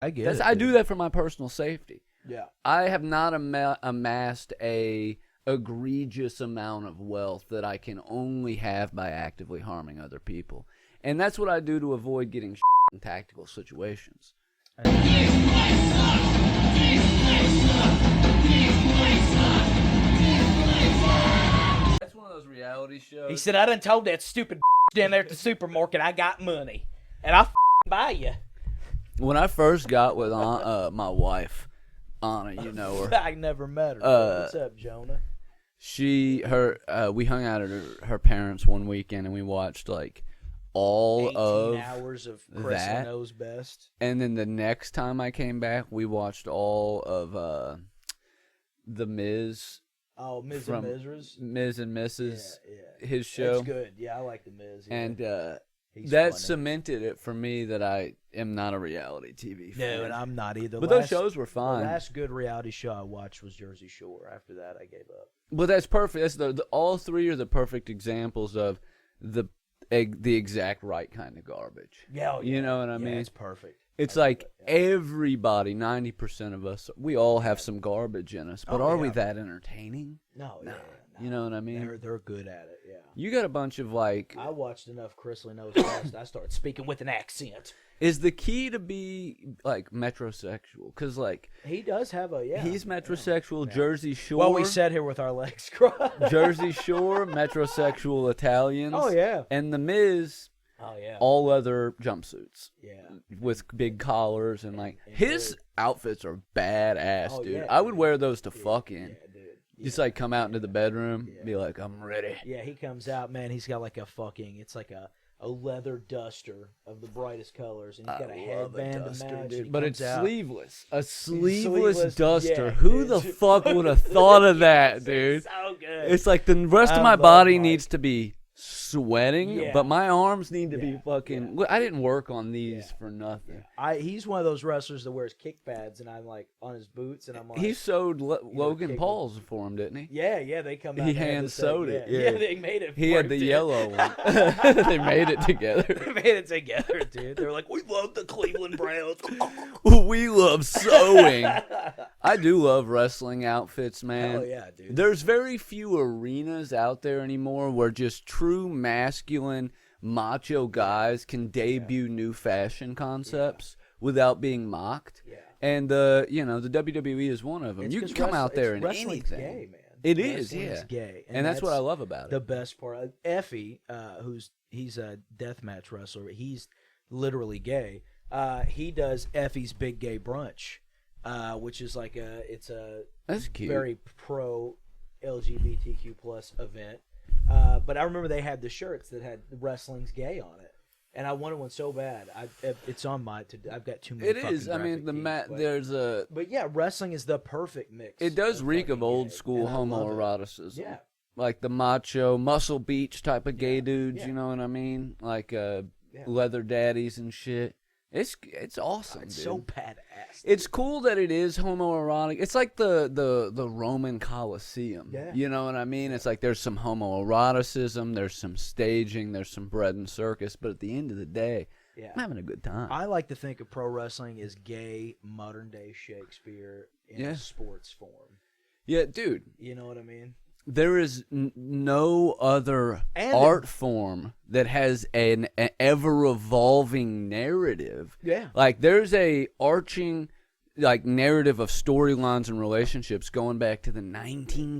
I get it. I do that for my personal safety. Yeah. I have not amassed a egregious amount of wealth that I can only have by actively harming other people. And that's what I do to avoid getting in tactical situations. That's one of those reality shows. He said, I done told that stupid down there at the supermarket I got money. And I'll buy you. When I first got with my wife, Anna, you know her. I never met her. What's up, Jonah? We hung out at her parents one weekend and we watched like all 18 of hours of Chris that. Knows Best. And then the next time I came back, we watched all of the Miz. Oh, Ms. from and Mrs. Miz and Mrs. Yeah. His show. That's good. Yeah, I like the Miz. Yeah. And He's that funny. cemented it for me that I am not a reality TV fan. No, and I'm not either. But those shows were fine. The last good reality show I watched was Jersey Shore. After that, I gave up. Well, that's perfect. That's all three are the perfect examples of the exact right kind of garbage. Yeah, You know what I mean? It's perfect. It's like everybody, 90% of us, we all have some garbage in us. But are we that entertaining? No. You know what I mean? They're good at it. Yeah. You got a bunch of like. I watched enough Chrisley Knows Best. I started speaking with an accent. Is the key to be like metrosexual? Because like He does have a he's metrosexual, Jersey Shore. Well, we sat here with our legs crossed. Jersey Shore, metrosexual Italians. Oh yeah. And the Miz, Oh yeah. all leather jumpsuits Yeah. with big collars and like his outfits are badass, Oh, dude. yeah, I would dude. wear those to fuck in. Yeah, dude. Just like come out into the bedroom, be like, I'm ready. Yeah, he comes out, man. He's got like it's like a leather duster of the brightest colors, and he's got a headband to match. dude. He But comes it's out. sleeveless. A sleeveless sleeveless, duster. yeah, Who dude. the fuck would have thought of that, dude? So good. It's like the rest of I my love body Mike. needs to be sweating, Yeah. but my arms need to be Yeah. fucking. Look, I didn't work on these for nothing. He's one of those wrestlers that wears kick pads, and I'm like on his boots, and I'm like, He sewed Logan kick Paul's for him, didn't he? yeah, they come out. He and they had hand the same- sewed it, yeah. they made it. He for had him, the dude. yellow one. They made it together. They made it together, dude. They were like, we love the Cleveland Browns. We love sewing. I do love wrestling outfits, man. Hell yeah, dude. There's very few arenas out there anymore where just true masculine macho guys can debut new fashion concepts without being mocked. Yeah. And the WWE is one of them. It's You can 'cause come out there in wrestling's anything. Gay, man. It is, Wrestling's yeah. gay, And that's what I love about the it. best part. Effie, he's a deathmatch wrestler. He's literally gay. He does Effie's Big Gay Brunch, which is like That's cute. very pro LGBTQ plus event. But I remember they had the shirts that had wrestling's gay on it, and I wanted one so bad. It's on I've got too many. It is. I mean, there's a. But yeah, wrestling is the perfect mix. It does reek of fucking old gay, school and I love it. homoeroticism. Yeah. Like the macho, Muscle Beach type of gay dudes, yeah. you know what I mean? Like leather daddies and shit. It's awesome, It's dude. so badass. It's cool that it is homoerotic. It's like the Roman Colosseum. Yeah. You know what I mean? It's like there's some homoeroticism, there's some staging, there's some bread and circus, but at the end of the day, Yeah. I'm having a good time. I like to think of pro wrestling as gay modern day Shakespeare in Yeah. a sports form. Yeah, dude. You know what I mean? There is no other And art form that has an ever evolving narrative. Yeah. Like there's a arching like narrative of storylines and relationships going back to the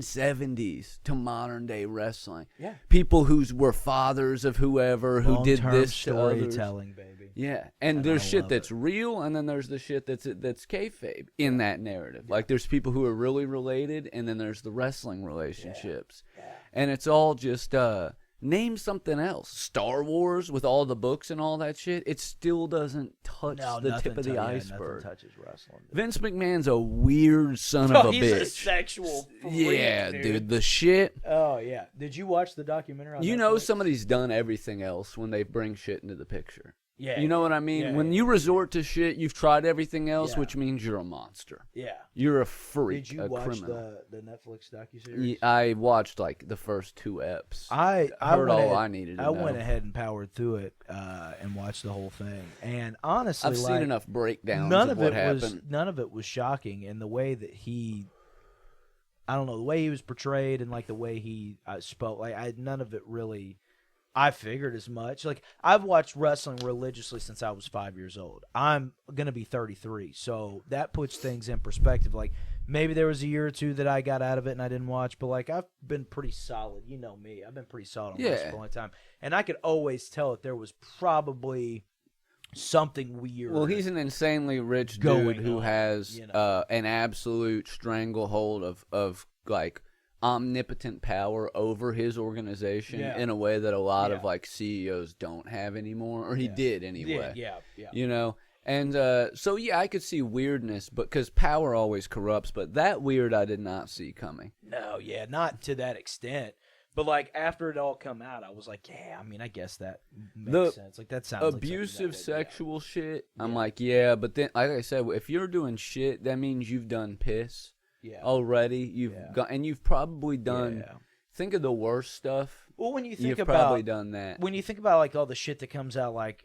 1970s to modern day wrestling. Yeah. People who were fathers of whoever who did Long-term this to others. storytelling, baby. Yeah, and there's I shit love that's real, and then there's the shit that's kayfabe in that narrative. Like there's people who are really related, and then there's the wrestling relationships, and it's all just name something else. Star Wars with all the books and all that shit, it still doesn't touch the tip of the iceberg. Nothing touches wrestling. Vince McMahon's a weird son of a he's a bitch. sexual freak, Yeah, dude, the shit. Oh yeah. Did you watch the documentary on You know Netflix? somebody's done everything else when they bring shit into the picture. Yeah, You know what I mean? yeah, When yeah, you resort to shit, you've tried everything else, Yeah. which means you're a monster. yeah. You're a freak, Did you a watch criminal. the Netflix docuseries? I watched like the first 2 eps. I heard went all ahead, I needed to I know. went ahead and powered through it and watched the whole thing. And honestly, I've seen like, enough breakdowns none of of what it happened. was shocking, and the way that I don't know, the way he was portrayed and like the way he spoke, like none of it really. I figured as much. Like, I've watched wrestling religiously since I was 5 years old. I'm gonna be 33, so that puts things in perspective. Like, maybe there was a year or two that I got out of it and I didn't watch, but like I've been pretty solid. You know me, I've been pretty solid on wrestling for a long time, and I could always tell that there was probably something weird. Well, he's an insanely rich Going dude who on, has you know. an absolute stranglehold of like omnipotent power over his organization Yeah. in a way that a lot of Yeah. like CEOs don't have anymore, or he Yeah. did anyway. Yeah. You know, and so yeah, I could see weirdness, but because power always corrupts. But that weird, I did not see coming. No, yeah, not to that extent. But like after it all come out, I was like, yeah, I mean, I guess that makes The sense. Like that sounds like something Abusive that would- sexual shit. I'm Yeah. like, yeah, but then, like I said, if you're doing shit, that means you've done piss. Yeah. Already, you've Yeah. got, and you've probably done. Yeah. Think of the worst stuff. Well, when you think You've about probably done that. when you think about like all the shit that comes out, like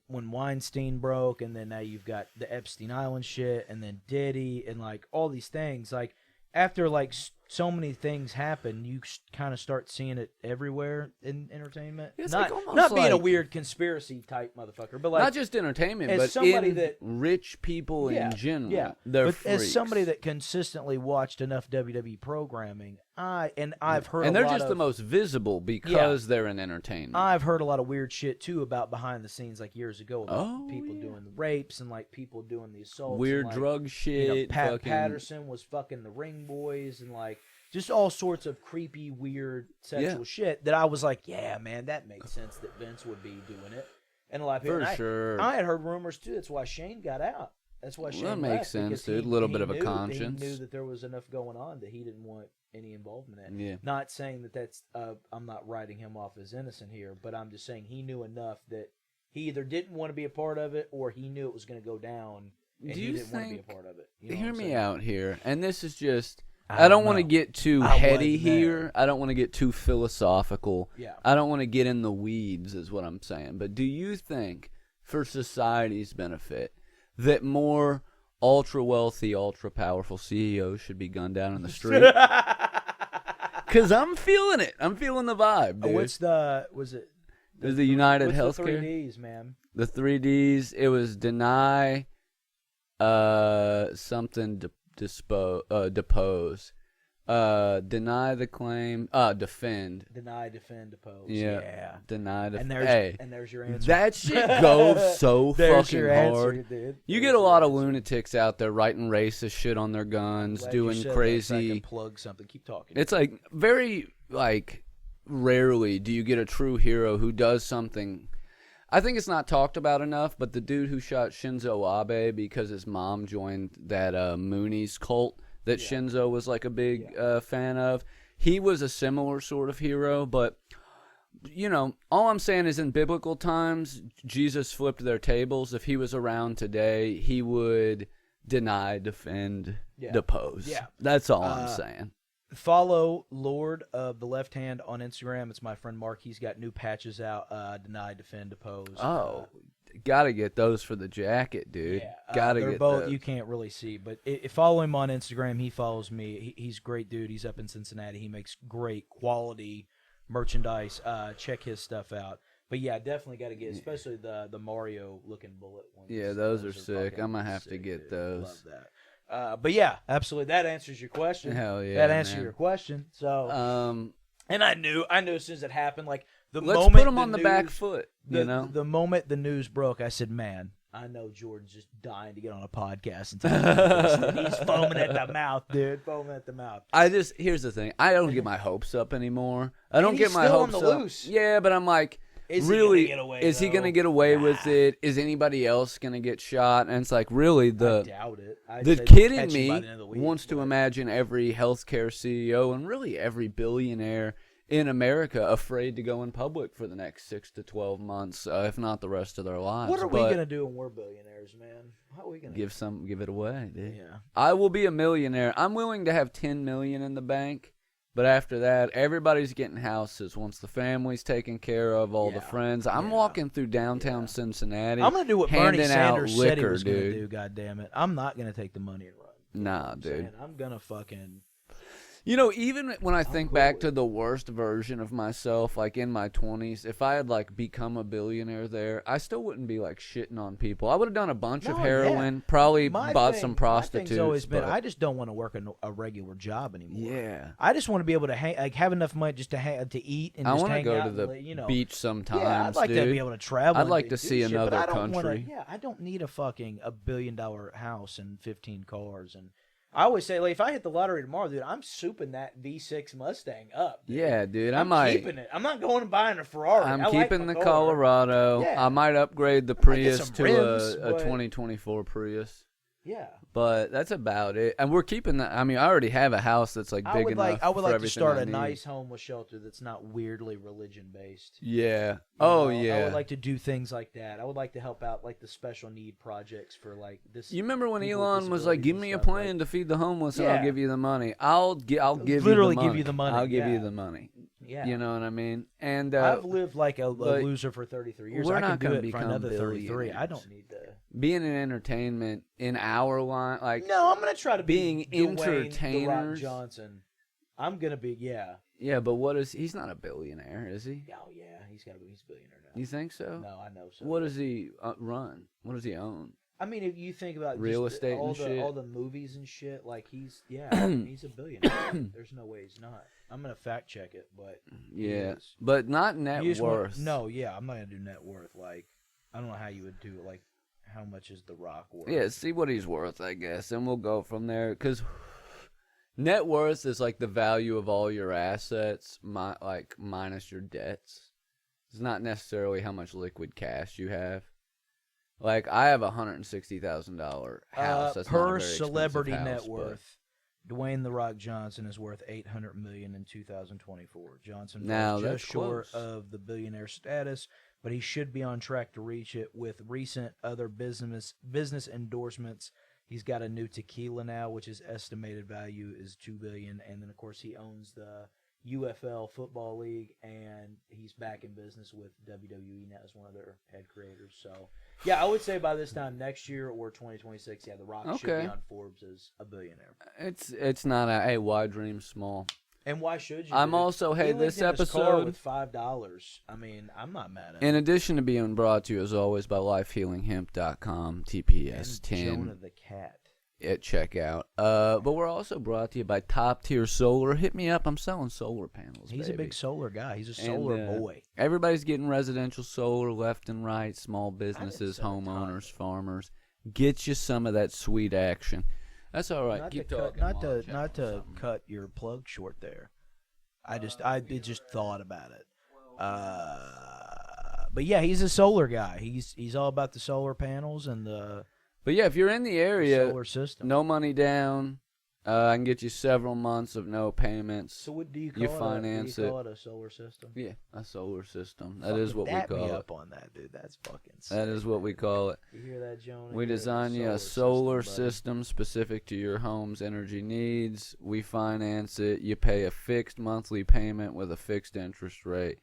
when Weinstein broke, and then now you've got the Epstein Island shit, and then Diddy, and like all these things. Like after like so many things happen, you kind of start seeing it everywhere in entertainment. It's not like almost not being a like- weird conspiracy type motherfucker, but like Not just entertainment, as but somebody in that- rich people Yeah, in general. yeah. They're but freaks. as somebody that consistently watched enough WWE programming, I've heard and a they're lot just the of- most visible because they're in entertainment. I've heard a lot of weird shit too about behind the scenes, like years ago, about Oh, people yeah. doing the rapes and like people doing the assaults. Weird and, like, drug you shit. know, Pat fucking, Patterson was fucking the Ring Boys and like just all sorts of creepy, weird sexual shit that I was like, yeah, man, that makes sense that Vince would be doing it. And a lot of people, For and sure. I had heard rumors too. That's why Shane got out. That's why Shane that makes left, sense, because dude. he- A little he bit of a knew- conscience. He knew that there was enough going on that he didn't want any involvement in it. Yeah. Not saying that that's I'm not writing him off as innocent here, but I'm just saying he knew enough that he either didn't want to be a part of it or he knew it was going to go down and Do he you didn't want to be a think- part of it. You know Hear what I'm me saying? out here, and this is just. I I don't don't want to know. get too I heady wasn't there. here. I don't want to get too philosophical. Yeah. I don't want to get in the weeds, is what I'm saying. But do you think, for society's benefit, that more ultra wealthy, ultra powerful CEOs should be gunned down in the street? Because I'm feeling it. I'm feeling the vibe, dude. What's was it? There's the United What's the Healthcare. 3Ds, man? The 3Ds. It was deny, something depose, deny the claim, defend. Deny, defend, depose. Yeah. Deny, And defend. there's Hey, and there's your answer. that shit goes so There's fucking your answer, hard. dude. You There's get a your lot of answer. lunatics out there writing racist shit on their guns, Glad you doing said that so I crazy. can plug something. Keep talking. It's like very like rarely do you get a true hero who does something. I think it's not talked about enough, but the dude who shot Shinzo Abe because his mom joined that Moonies cult that Shinzo was like a big fan of, he was a similar sort of hero. But you know, all I'm saying is in biblical times, Jesus flipped their tables. If he was around today, he would deny, defend, depose. Yeah. That's all I'm saying. Follow Lord of the Left Hand on Instagram. It's my friend Mark. He's got new patches out. Deny, defend, depose. Oh, gotta get those for the jacket, dude. Gotta they're get both. those. You can't really see, but follow him on Instagram. He follows me. He's a great dude. He's up in Cincinnati. He makes great quality merchandise. Check his stuff out. But yeah, definitely got to get, especially the Mario looking bullet ones. Yeah, those are sick. fucking I'm gonna have to sick, get dude. those. Love that. But yeah, absolutely. That answers your question. Hell yeah, that answers man. your question. So, and I knew as soon as it happened, like the let's moment put them on the back news- foot. the, You know, the moment the news broke, I said, "Man, I know Jordan's just dying to get on a podcast and talk about this. He's foaming at the mouth, dude. Foaming at the mouth." here's the thing. I don't get my hopes up anymore. I don't And get he's my still on hopes the up. loose. Yeah, but I'm like, Is he really, gonna get away, is he though? gonna get away with it? Is anybody else gonna get shot? And it's like, really, I the doubt it. I'd the say kid they'll in catch him by me the end of the week, wants to but- imagine every healthcare CEO and really every billionaire in America afraid to go in public for the next 6 to 12 months, if not the rest of their lives. What are we But gonna do when we're billionaires, man? How are we gonna give it away, dude. Yeah. I will be a millionaire. I'm willing to have 10 million in the bank, but after that, everybody's getting houses once the family's taken care of, all the Yeah. friends. I'm Yeah. walking through downtown Yeah. Cincinnati. I'm gonna do what Bernie handing out Sanders said he liquor, was gonna dude. do. God damn it! I'm not gonna take the money and run. Nah, I'm dude. saying, I'm gonna fucking. You know, even when I think cool back with to the worst version of myself, like in my 20s, if I had like become a billionaire there, I still wouldn't be like shitting on people. I would have done a bunch of No, heroin, yeah. probably My bought thing- some My prostitutes. thing's always been, but- I just don't want to work a regular job anymore. yeah. I just want to be able to have enough money just to to eat and I just want to hang go out to the and, you know. beach sometimes, Yeah, I'd like dude. to be able to travel. I'd and like do to see shit, but another I don't wanna- country. yeah, I don't need a billion-dollar house and 15 cars. And I always say, like, if I hit the lottery tomorrow, dude, I'm souping that V6 Mustang up. Dude. Yeah, dude. I'm keeping it. I'm not going and buying a Ferrari. I'm I like keeping my the car. Colorado. Yeah. I might upgrade the might get Prius some to rims, a but- 2024 Prius. Yeah. But that's about it. And we're keeping that. I mean, I already have a house that's like big enough. I would for like to everything start I a need. nice homeless shelter that's not weirdly religion based. Yeah. Oh, yeah. I would like to do things like that. I would like to help out like the special need projects for like this. You remember when people with Elon was like, disabilities "Give and me a stuff, plan like- to feed the homeless, and Yeah. I'll give you the money. I'll give Literally you give you the money, I'll give you yeah. the money. Yeah. You know what I mean? And I've lived like a but loser for 33 years. we're I can not do gonna it for become another 33. I billionaires. don't need to. being in entertainment in our line, like No, I'm gonna try to being be Dwayne The Rock entertainers. Johnson. I'm gonna be yeah, but what is he's not a billionaire, is he? Oh yeah, he's a billionaire now. You think so? No, I know so. What does he run? What does he own? I mean, if you think about Real just estate all and the shit? all the movies and shit, like he's he's a billionaire. There's no way he's not. I'm gonna fact check it, but he Yeah, is. but not net You just want- worth. no, yeah, I'm not gonna do net worth. Like, I don't know how you would do it. Like, how much is The Rock worth? Yeah, see what he's worth, I guess, and we'll go from there. Because net worth is like the value of all your assets, minus your debts. It's not necessarily how much liquid cash you have. Like I have $160,000 house. That's not a per very expensive celebrity house, net but- worth. Dwayne The Rock Johnson is worth $800 million in 2024. Johnson Now, falls that's just short close. of the billionaire status, but he should be on track to reach it with recent other business endorsements. He's got a new tequila now, which his estimated value is $2 billion, and then of course he owns the UFL Football League, and he's back in business with WWE now as one of their head creators. So, yeah, I would say by this time next year or 2026, yeah, The Rock should Okay. be on Forbes as a billionaire. It's not a hey, why dream small? And why should you? I'm dude? also He hey, lived this in his car episode. with $5. I mean, I'm not mad at In it. addition to being brought to you as always by lifehealinghemp.com, TPS And 10. Jonah the cat. At checkout. But we're also brought to you by Top Tier Solar. Hit me up. I'm selling solar panels. He's baby. a big solar guy. He's a And, solar boy. Everybody's getting residential solar left and right. Small businesses, sell a ton. homeowners, farmers. Get you some of that sweet action. That's all right. Not Keep to cut, talking. not while I to check not on to something. cut your plug short there. I just thought about it. But yeah, he's a solar guy. He's all about the solar panels and the But yeah, if you're in the area, solar system. no money down. I can get you several months of no payments. So what do you call You it? finance Do you call it a solar system? Yeah, a solar system. That is Fucking what we dap me call it. up on that, dude. That's fucking sick. That is what we call it. You hear that, Jonah? We You're design you a solar system specific to your home's energy needs. We finance it. You pay a fixed monthly payment with a fixed interest rate.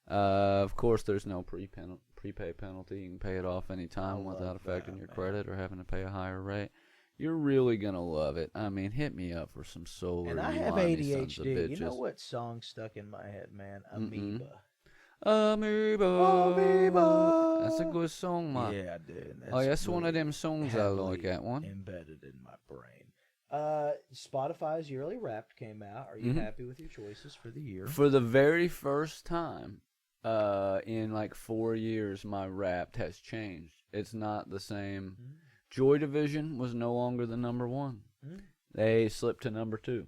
Of course, there's no prepay penalty. You can pay it off any time love without affecting that, your man. credit or having to pay a higher rate. You're really going to love it. I mean, hit me up for some solar. And I you have limey sons of ADHD. You know bitches. what song stuck in my head, man? Mm-mm. Amoeba. Amoeba. Amoeba. That's a good song, man. Yeah, dude. Oh, that's one of really them songs I like, that one. Embedded in my brain. Spotify's yearly Wrapped came out. Are you Mhm. happy with your choices for the year? For the very first time in like 4 years, my Wrapped has changed. It's not the same. Joy Division was no longer the number one. Mm. They slipped to number 2.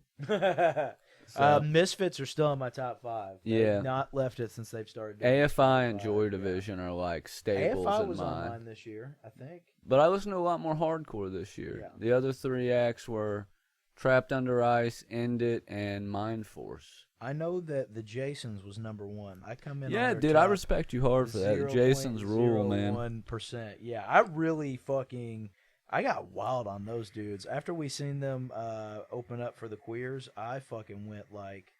So, Misfits are still in my top 5. They've Yeah. not left it since they've started. doing AFI and Spotify, Joy yeah. Division are like staples AFI in was on mine. mine this year, I think. But I listened to a lot more hardcore this year. Yeah. The other 3 acts were Trapped Under Ice, End It, and Mind Force. I know that the Jasons was number 1. I come in. Yeah, on dude, I respect you hard for that. Jason's rule, man. 1%. Yeah, I really fucking. I got wild on those dudes after we seen them open up for the Queers. I fucking went like.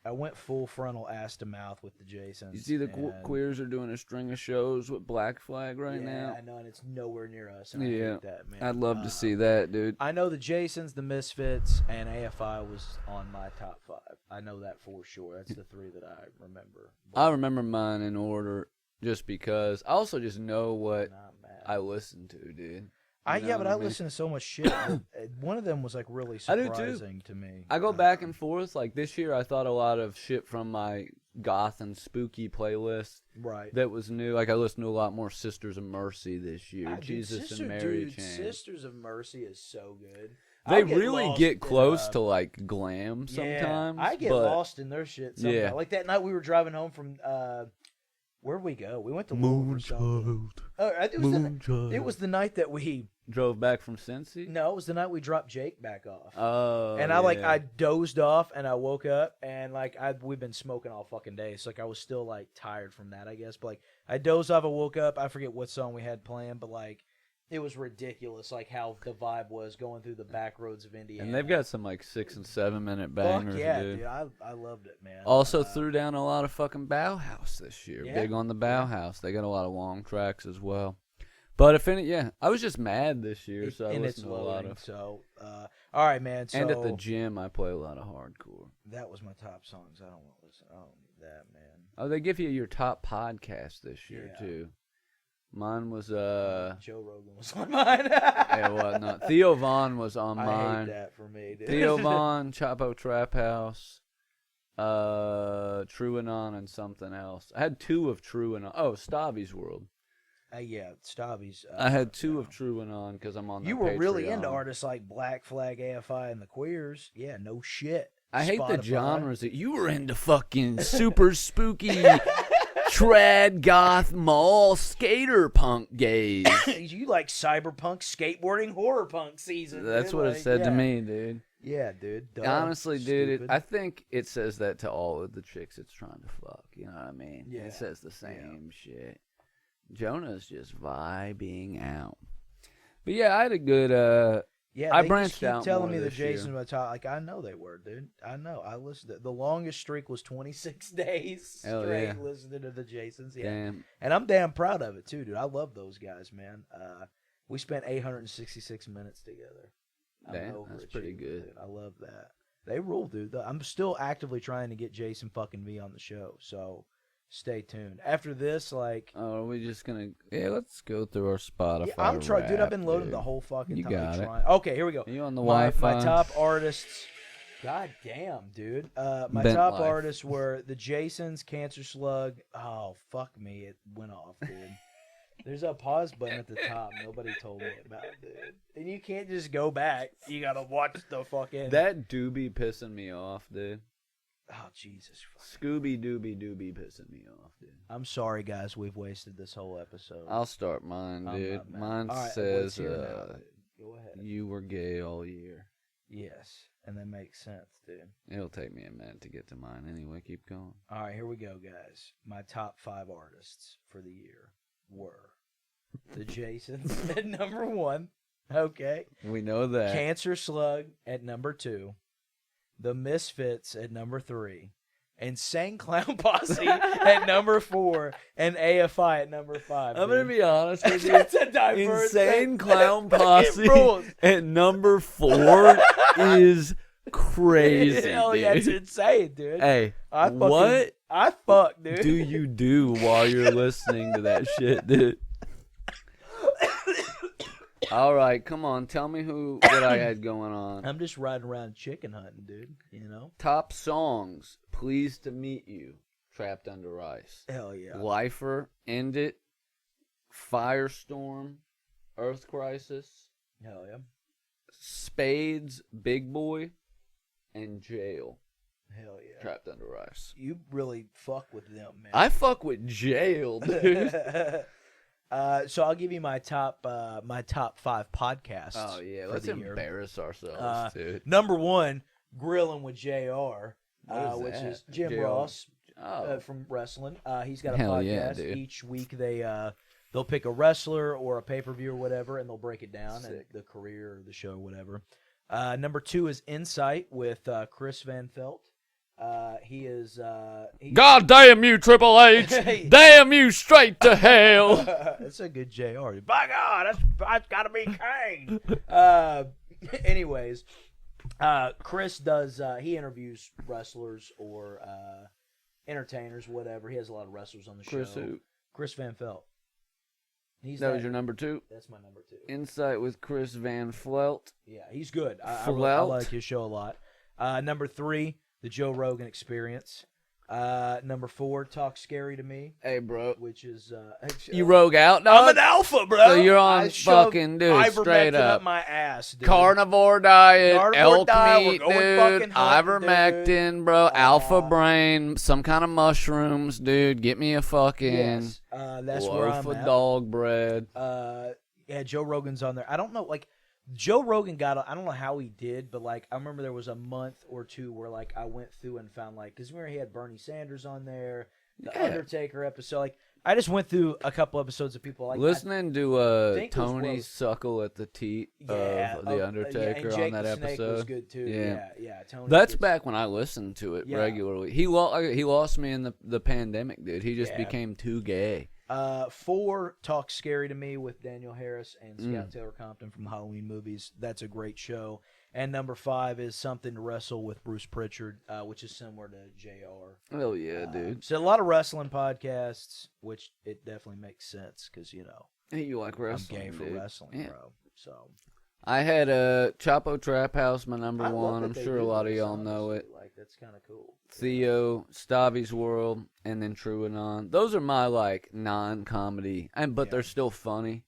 I went full frontal ass to mouth with the Jasons. You see, the and- Queers are doing a string of shows with Black Flag right now. I know, and it's nowhere near us. And I Yeah, hate that, man. I'd love to see that, dude. I know the Jasons, the Misfits, and AFI was on my top 5. I know that for sure. That's the 3 that I remember. I remember mine in order just because. I also just know what Not mad. I listen to, dude. I You know yeah, but what I I mean? listen to so much shit. One of them was like really I do, too. surprising to me. I go back and forth. Like this year, I thought a lot of shit from my goth and spooky playlist right. that was new. Like I listened to a lot more Sisters of Mercy this year. Dude, Jesus Sister, and Mary dude, Chain. Sisters of Mercy is so good. They I'll get really lost get in, close to like glam yeah, sometimes. I get but lost in their shit sometimes. Yeah. Like that night we were driving home from where'd we go? We went to Louisville or something. It was the night that we drove back from Cincy. no, it was the night we dropped Jake back off. Oh, And I yeah. I dozed off and I woke up and like we've been smoking all fucking day. So like I was still like tired from that, I guess. But like I dozed off, I woke up, I forget what song we had playing, but like it was ridiculous like how the vibe was going through the back roads of Indiana. And they've got some like 6 and 7 minute Fuck bangers, yeah, dude. dude. I loved it, man. Also threw down a lot of fucking Bauhaus this year. Yeah. Big on the Bauhaus. They got a lot of long tracks as well. But if any, yeah, I was just mad this year, so I and it's listened to a lot loading, of. so all right, man. So And at the gym, I play a lot of hardcore. that was my top songs. I don't want to listen. I don't need that, man. Oh, they give you your top podcast this year Yeah. too. Mine was Joe Rogan was on mine. yeah, well, no, Theo Vaughn was on I mine. hate that for me, dude. Theo Vaughn, Chapo Trap House, True Anon, and something else. I had 2 of True Anon. Oh, Stabby's World. Yeah, Stabby's. I had 2 of True Anon because I'm on. You their were really into Patreon. artists like Black Flag, AFI, and the Queers. Yeah, no shit. I hate the Spotify. genres that you were into. Fucking super spooky, trad goth mall skater punk gays. You like cyberpunk, skateboarding, horror punk season. That's dude. what Like, it said yeah. to me, dude. Yeah, dude. Duh. Honestly, dude, Stupid. I think it says that to all of the chicks it's trying to fuck. You know what I mean? Yeah. It says the same shit. Jonah's just vibing out. But yeah, I had a good. Yeah, I they branched just keep out telling more me the this year. Jason was top. Like I know they were, dude. I know. I listened. The longest streak was 26 days Hell straight yeah. listening to the Jasons. Yeah, Damn. and I'm damn proud of it too, dude. I love those guys, man. We spent 866 minutes together. I'm Damn, an that's pretty overachiever, good. dude. I love that. They rule, dude. I'm still actively trying to get Jason fucking V on the show, so stay tuned. After this, like. Oh, are we just gonna? Yeah, let's go through our Spotify. Yeah, I'm trying, dude. I've been rap, loading dude. the whole fucking You time. got it. Trying. Okay, here we go. Are you on the my Wi-Fi? top artists. God damn, dude. My Bent top life. artists were the Jasons, Cancer Slug. Oh, fuck me. It went off, dude. There's a pause button at the top. Nobody told me about it, dude. And you can't just go back. You gotta watch the fucking. That doobie pissing me off, dude. Oh, Jesus. Scooby Dooby Dooby pissing me off, dude. I'm sorry, guys. We've wasted this whole episode. I'll start mine, I'm dude. not mad. Mine All right, says let's hear it now, dude. Go ahead. you were gay all year. Yes. And that makes sense, dude. It'll take me a minute to get to mine anyway. Keep going. All right, here we go, guys. My top 5 artists for the year were the Jasons at number 1. Okay. We know that. Cancer Slug at number 2. The Misfits at number 3. Insane Clown Posse at number 4. And AFI at number 5. I'm gonna dude. be honest with you. That's a diverse Insane thing. Clown Fucking Posse rules. at number 4 is crazy, Hell yeah, it's dude. insane, dude. Hey, I fucking, what I fuck, dude. do you do while you're listening to that shit, dude? All right, come on. Tell me what I had going on. I'm just riding around chicken hunting, dude. You know? Top songs. Pleased to Meet You. Trapped Under Ice. Hell yeah. Lifer. End It. Firestorm. Earth Crisis. Hell yeah. Spades. Big Boy. And Jail. Hell yeah. Trapped Under Ice. You really fuck with them, man. I fuck with Jail, dude. So I'll give you my top 5 podcasts. Oh, yeah. for Let's the year. embarrass ourselves, dude. Number 1, Grilling with JR. What is which that? is Jim JR. Ross Oh, from wrestling. He's got a Hell podcast. yeah, dude. Each week they'll pick a wrestler or a pay-per-view or whatever, and they'll break it down and Sick. the career or the show, whatever. Number 2 is Insight with Chris Van Pelt. He is God damn you, Triple H! Damn you straight to hell! That's a good JR. By God, that's got to be Kane. Anyways, Chris does. He interviews wrestlers or entertainers, whatever. He has a lot of wrestlers on the Chris show. who? Chris Van Pelt. He's That was your number 2. That's my number 2. Insight with Chris Van Flelt. Yeah, he's good. I Flelt? like his show a lot. Number 3, the Joe Rogan Experience. Number 4, Talk Scary to Me, Hey, bro. which is You rogue out, dog? I'm an alpha, bro. So you're on I shoved fucking, dude, ivermectin straight up. my ass, dude. Carnivore diet, Carnivore elk diet, we're meat, going dude, fucking hunting, ivermectin, bro, alpha brain, some kind of mushrooms, dude. Get me a fucking Yes, that's where loaf I'm of at. dog bread. Yeah, Joe Rogan's on there. I don't know, like Joe Rogan I don't know how he did, but like I remember there was a month or two where like I went through and found like because remember he had Bernie Sanders on there, the Yeah. Undertaker episode. Like I just went through a couple episodes of people like Listening to think it was Tony Rose. suckle at the teat yeah, of the Undertaker and Jake on that the Snake episode. was good too. Yeah. Yeah. Tony. That's gets- back when I listened to it Yeah. regularly. He lost me in the pandemic, dude. He just Yeah. became too gay. 4, Talk Scary to Me with Daniel Harris and Mm. Scout Taylor Compton from the Halloween movies. That's a great show. And number 5 is Something to Wrestle with Bruce Pritchard, which is similar to JR. Hell yeah, dude. So a lot of wrestling podcasts, which it definitely makes sense because, you know, Hey, you like wrestling, I'm gay for dude. wrestling, Yeah. bro. So I had Chapo Trap House, my number I love one. that I'm they sure a do lot of those, y'all know it. honestly. Like, that's kind of cool. Theo, Stavi's World, and then True Anon. Those are my like non-comedy, but Yeah. they're still funny.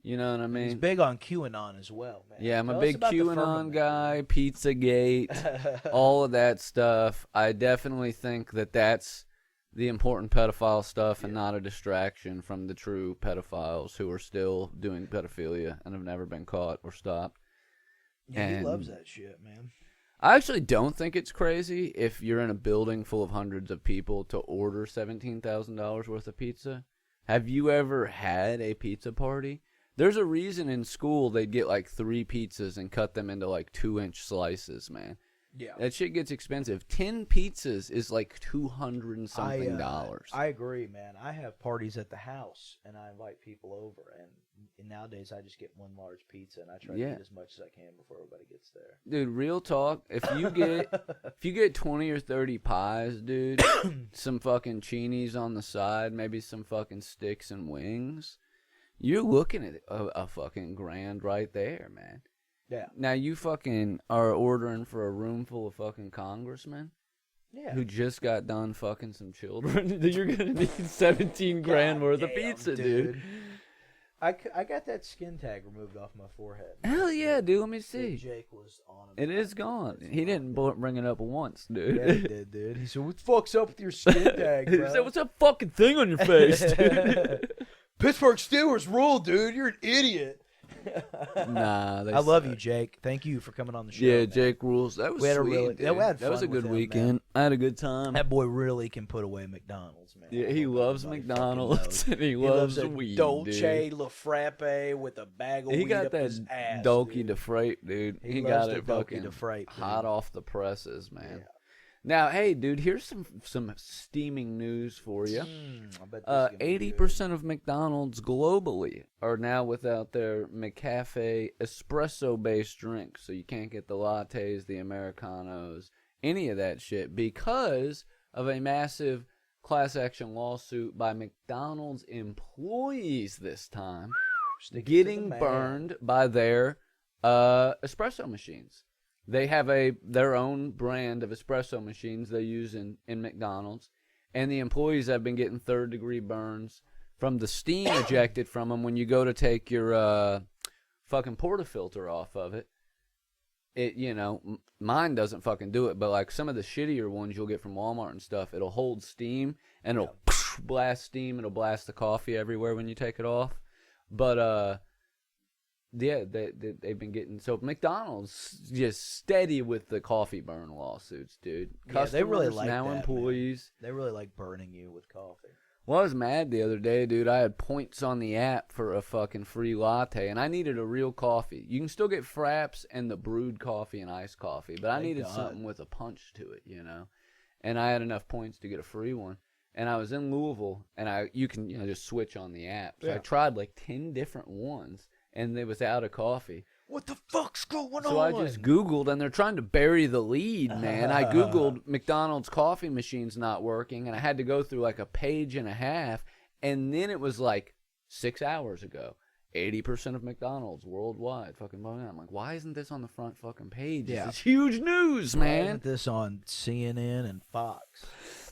You know what I He's mean? big on QAnon as well, man. Yeah, I'm a Tell us big about the QAnon firmament, guy, Pizzagate, man. all of that stuff. I definitely think that that's the important pedophile stuff and Yeah. not a distraction from the true pedophiles who are still doing pedophilia and have never been caught or stopped. Yeah, he and- loves that shit, man. I actually don't think it's crazy if you're in a building full of hundreds of people to order $17,000 worth of pizza. Have you ever had a pizza party? There's a reason in school they'd get like 3 pizzas and cut them into like 2-inch slices, man. Yeah. That shit gets expensive. 10 pizzas is like $200 and something dollars. I agree, man. I have parties at the house, and I invite people over, and nowadays I just get one large pizza, and I try to Yeah. eat as much as I can before everybody gets there. Dude, real talk. If you get 20 or 30 pies, dude, some fucking cheenies on the side, maybe some fucking sticks and wings, you're looking at a fucking grand right there, man. Yeah. Now you fucking are ordering for a room full of fucking congressmen Yeah. who just got done fucking some children. You're gonna need 17 grand God worth of damn, pizza, dude. I got that skin tag removed off my forehead. Hell yeah, dude. Let me That see. Jake was on It is gone. He didn't bring it up once, dude. Yeah, he did, dude. He said, "What the fuck's up with your skin tag, He bro?" said, "What's that fucking thing on your face, dude?" Pittsburgh Steelers rule, dude. You're an idiot. Nah, I love you, suck. Jake. Thank you for coming on the show. Yeah, man. Jake rules. That was We had a sweet, really- dude. yeah, we had That was a fun with good him, weekend. man. I had a good time. That boy really can put away McDonald's, man. Yeah, I he hope loves everybody McDonald's fucking and he knows. loves a weed, Dolce dude. La Frappe with a bag of He weed got up that his ass, Doki dude. de Frappe, dude. He loves got the it Doki fucking de Frappe, dude. hot off the presses, man. Yeah. Now, hey, dude, here's some steaming news for you. I bet this is gonna be good. 80% of McDonald's globally are now without their McCafe espresso-based drinks, so you can't get the lattes, the Americanos, any of that shit because of a massive class action lawsuit by McDonald's employees this time Stick it to the getting man. burned by their espresso machines. They have their own brand of espresso machines they use in McDonald's, and the employees have been getting third-degree burns from the steam ejected from them when you go to take your fucking portafilter off of it. It, you know, mine doesn't fucking do it, but like some of the shittier ones you'll get from Walmart and stuff, it'll hold steam and it'll blast steam. It'll blast the coffee everywhere when you take it off. But Yeah, they've been getting so McDonald's just steady with the coffee burn lawsuits, dude. Yeah, they really Customers, like now that, employees. They really like burning you with coffee. Well, I was mad the other day, dude. I had points on the app for a fucking free latte, and I needed a real coffee. You can still get fraps and the brewed coffee and iced coffee, but I Thank needed God. something with a punch to it, you know. And I had enough points to get a free one. And I was in Louisville, and you can just switch on the app. So I tried like 10 different ones, and it was out of coffee. What the fuck's going on? So I just Googled, and they're trying to bury the lead, man. I Googled McDonald's coffee machines not working, and I had to go through like a page and a half, and then it was like 6 hours ago. 80% of McDonald's worldwide fucking blowing out. I'm like, why isn't this on the front fucking page? Yeah. It's huge news, Why man. isn't this on CNN and Fox?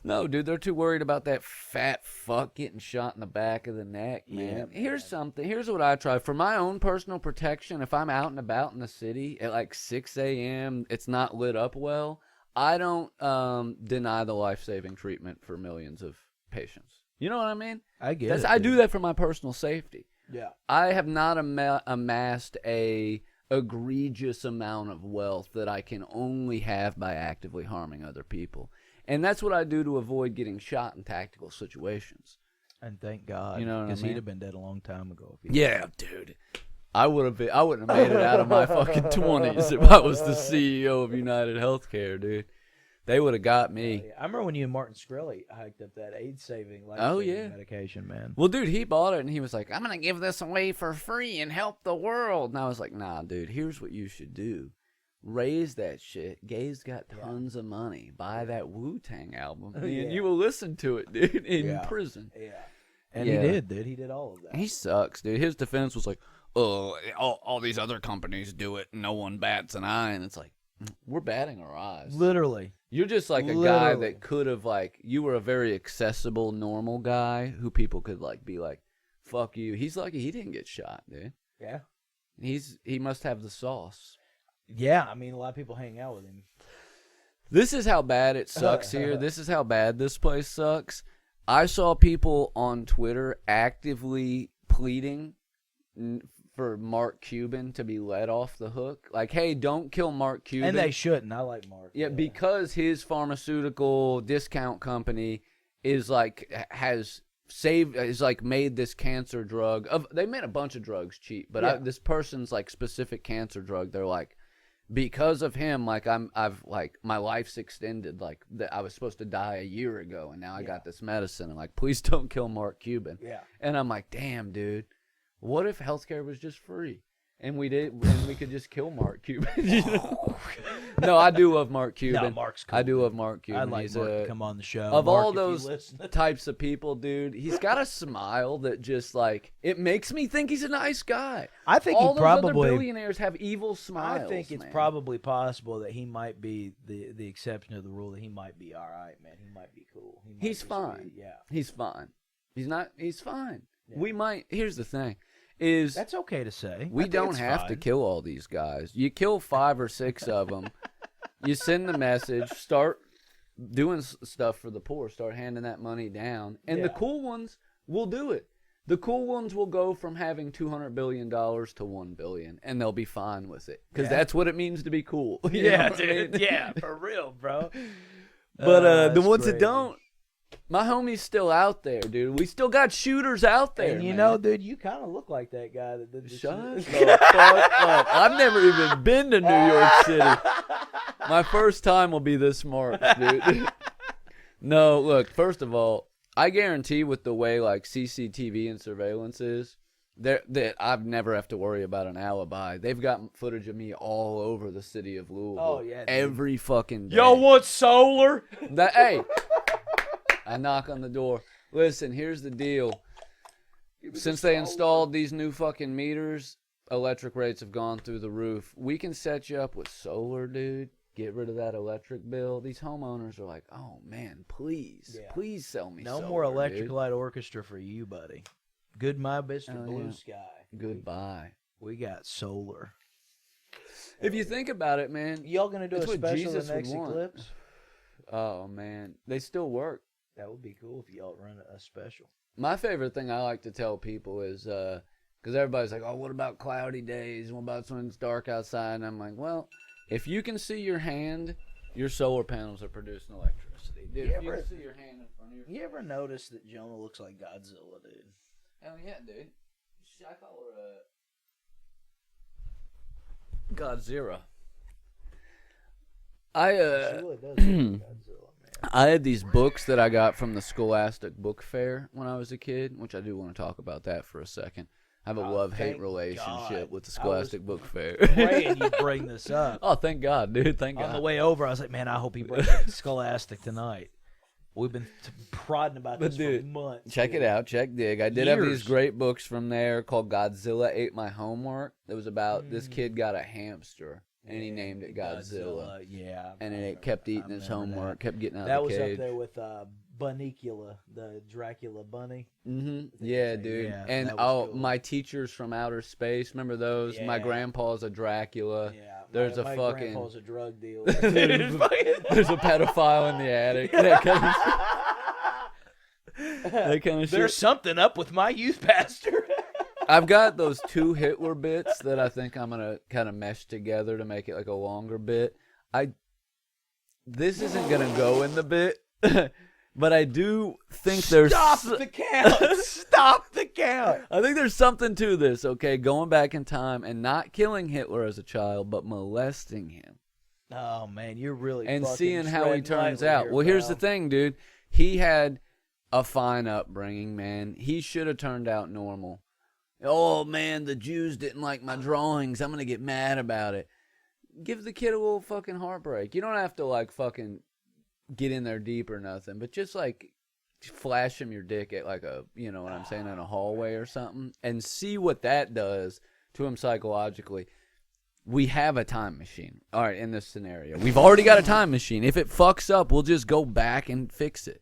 No, dude, they're too worried about that fat fuck getting shot in the back of the neck, man. Yeah, Here's something. Here's what I try. For my own personal protection, if I'm out and about in the city at like 6 a.m., it's not lit up well, I don't deny the life-saving treatment for millions of patients. You know what I mean? I get it. I do that for my personal safety. Yeah. I have not amassed a egregious amount of wealth that I can only have by actively harming other people. And that's what I do to avoid getting shot in tactical situations. And thank God. You know what I Because mean? he'd have been dead a long time ago. If he Yeah, dude. I wouldn't have made it out of my fucking 20s if I was the CEO of United Healthcare, dude. They would have got me. I remember when you and Martin Shkreli hiked up that AIDS-saving yeah. medication, man. Well, dude, he bought it and he was like, I'm going to give this away for free and help the world. And I was like, nah, dude, here's what you should do. Raise that shit. Gay's got tons of money. Buy that Wu-Tang album. And you will listen to it, dude, in prison. Yeah. And Yeah. he did, dude. He did all of that. He sucks, dude. His defense was like, oh, all these other companies do it and no one bats an eye. And it's like, we're batting our eyes. Literally. You're just like a guy that could have, like, you were a very accessible, normal guy who people could, like, be like, fuck you. He's lucky he didn't get shot, dude. Yeah. He must have the sauce. Yeah, I mean, a lot of people hang out with him. This is how bad it sucks here. This is how bad this place sucks. I saw people on Twitter actively pleading for Mark Cuban to be let off the hook. Like, hey, don't kill Mark Cuban. And they shouldn't. I like Mark. Yeah, because his pharmaceutical discount company is like made this cancer drug. They made a bunch of drugs cheap, but this person's like specific cancer drug. They're like, because of him, like I've like my life's extended. Like I was supposed to die a year ago, and now I got this medicine. And like, please don't kill Mark Cuban. Yeah. And I'm like, damn, dude. What if healthcare was just free and we could just kill Mark Cuban? You know? No, I do love Mark Cuban. No, Mark's cool. I do love Mark Cuban. I'd like He's Mark to come on the show. of Mark, all if you those listen. types of people, dude, he's got a smile that just like it makes me think he's a nice guy. I think all he those other probably. billionaires have evil smiles. I think it's man. probably possible that he might be the exception to the rule. That he might be all right, man. He might be cool. He might He's be fine. sweet. Yeah. He's fine. He's not. He's fine. Yeah. We might. Here's the thing. Is That's okay to say. we I think don't it's have to fine. kill all these guys. You kill 5 or 6 of them. You send the message. Start doing stuff for the poor. Start handing that money down. And the Yeah. cool ones will do it. The cool ones will go from having $200 billion to $1 billion, and they'll be fine with it because that's what it means to be cool. You know Yeah, what I mean? dude. Yeah, for real, bro. But the That's ones that crazy. don't, my homie's still out there, dude. We still got shooters out there. And you man. know, dude, you kind of look like that guy that did the Shut shit. the fuck up. I've never even been to New York City. My first time will be this March, dude. No, look, first of all, I guarantee with the way like CCTV and surveillance is, that I've never have to worry about an alibi. They've got footage of me all over the city of Louisville. Oh, yeah, dude. Every fucking day. Yo, want solar? Hey, I knock on the door. Listen, here's the deal. Since they installed these new fucking meters, electric rates have gone through the roof. We can set you up with solar, dude. Get rid of that electric bill. These homeowners are like, oh, man, please sell me No solar, more Electric dude. Light Orchestra for you, buddy. Good my Mr. Oh, Blue yeah. Sky. Goodbye. We got solar. If you think about it, man. Y'all gonna do It's a what special Jesus the next would want. eclipse? Oh, man. They still work. That would be cool if y'all run a special. My favorite thing I like to tell people is Because everybody's like, oh, what about cloudy days? What about when it's dark outside? And I'm like, well, if you can see your hand, your solar panels are producing electricity. Dude, if you can see your hand in front of your face. You ever notice that Jonah looks like Godzilla, dude? Hell yeah, dude. I call her Godzilla. She really does look like Godzilla, man. I had these books that I got from the Scholastic Book Fair when I was a kid, which I do want to talk about that for a second. I have a love-hate thank relationship God. with the Scholastic Book Fair. Praying you bring this up. Oh, thank God, dude. Thank God. On the way over, I was like, man, I hope he brings up Scholastic tonight. We've been prodding about But this dude, for months. Check dude. it out. Check Dig. I did have these Years. great books from there called Godzilla Ate My Homework. It was about this kid got a hamster, and he named it Godzilla. Yeah. And I it remember- kept I eating his remember homework, kept getting out That of was the cage. up there with Bunicula, the Dracula bunny. Yeah, dude. Yeah, and that was cool. My Teachers from Outer Space. Remember those? My Yeah. grandpa's a Dracula. Yeah. There's my a fucking. grandpa's a drug dealer. There's a pedophile in the attic. That kind of, that kind of There's shit. something up with my youth pastor. I've got those 2 Hitler bits that I think I'm gonna kind of mesh together to make it like a longer bit. This isn't gonna go in the bit, but I do think there's. Stop the count. Stop the count. I think there's something to this, okay? Going back in time and not killing Hitler as a child, but molesting him. Oh man, you're really And fucking seeing how he treading turns lightly out. here, Well, here's the pal. thing, dude. He had a fine upbringing, man. He should have turned out normal. Oh, man, the Jews didn't like my drawings. I'm going to get mad about it. Give the kid a little fucking heartbreak. You don't have to, like, fucking get in there deep or nothing, but just, like, flash him your dick at, like, a, you know what I'm saying, in a hallway or something, and see what that does to him psychologically. We have a time machine. All right, in this scenario. We've already got a time machine. If it fucks up, we'll just go back and fix it.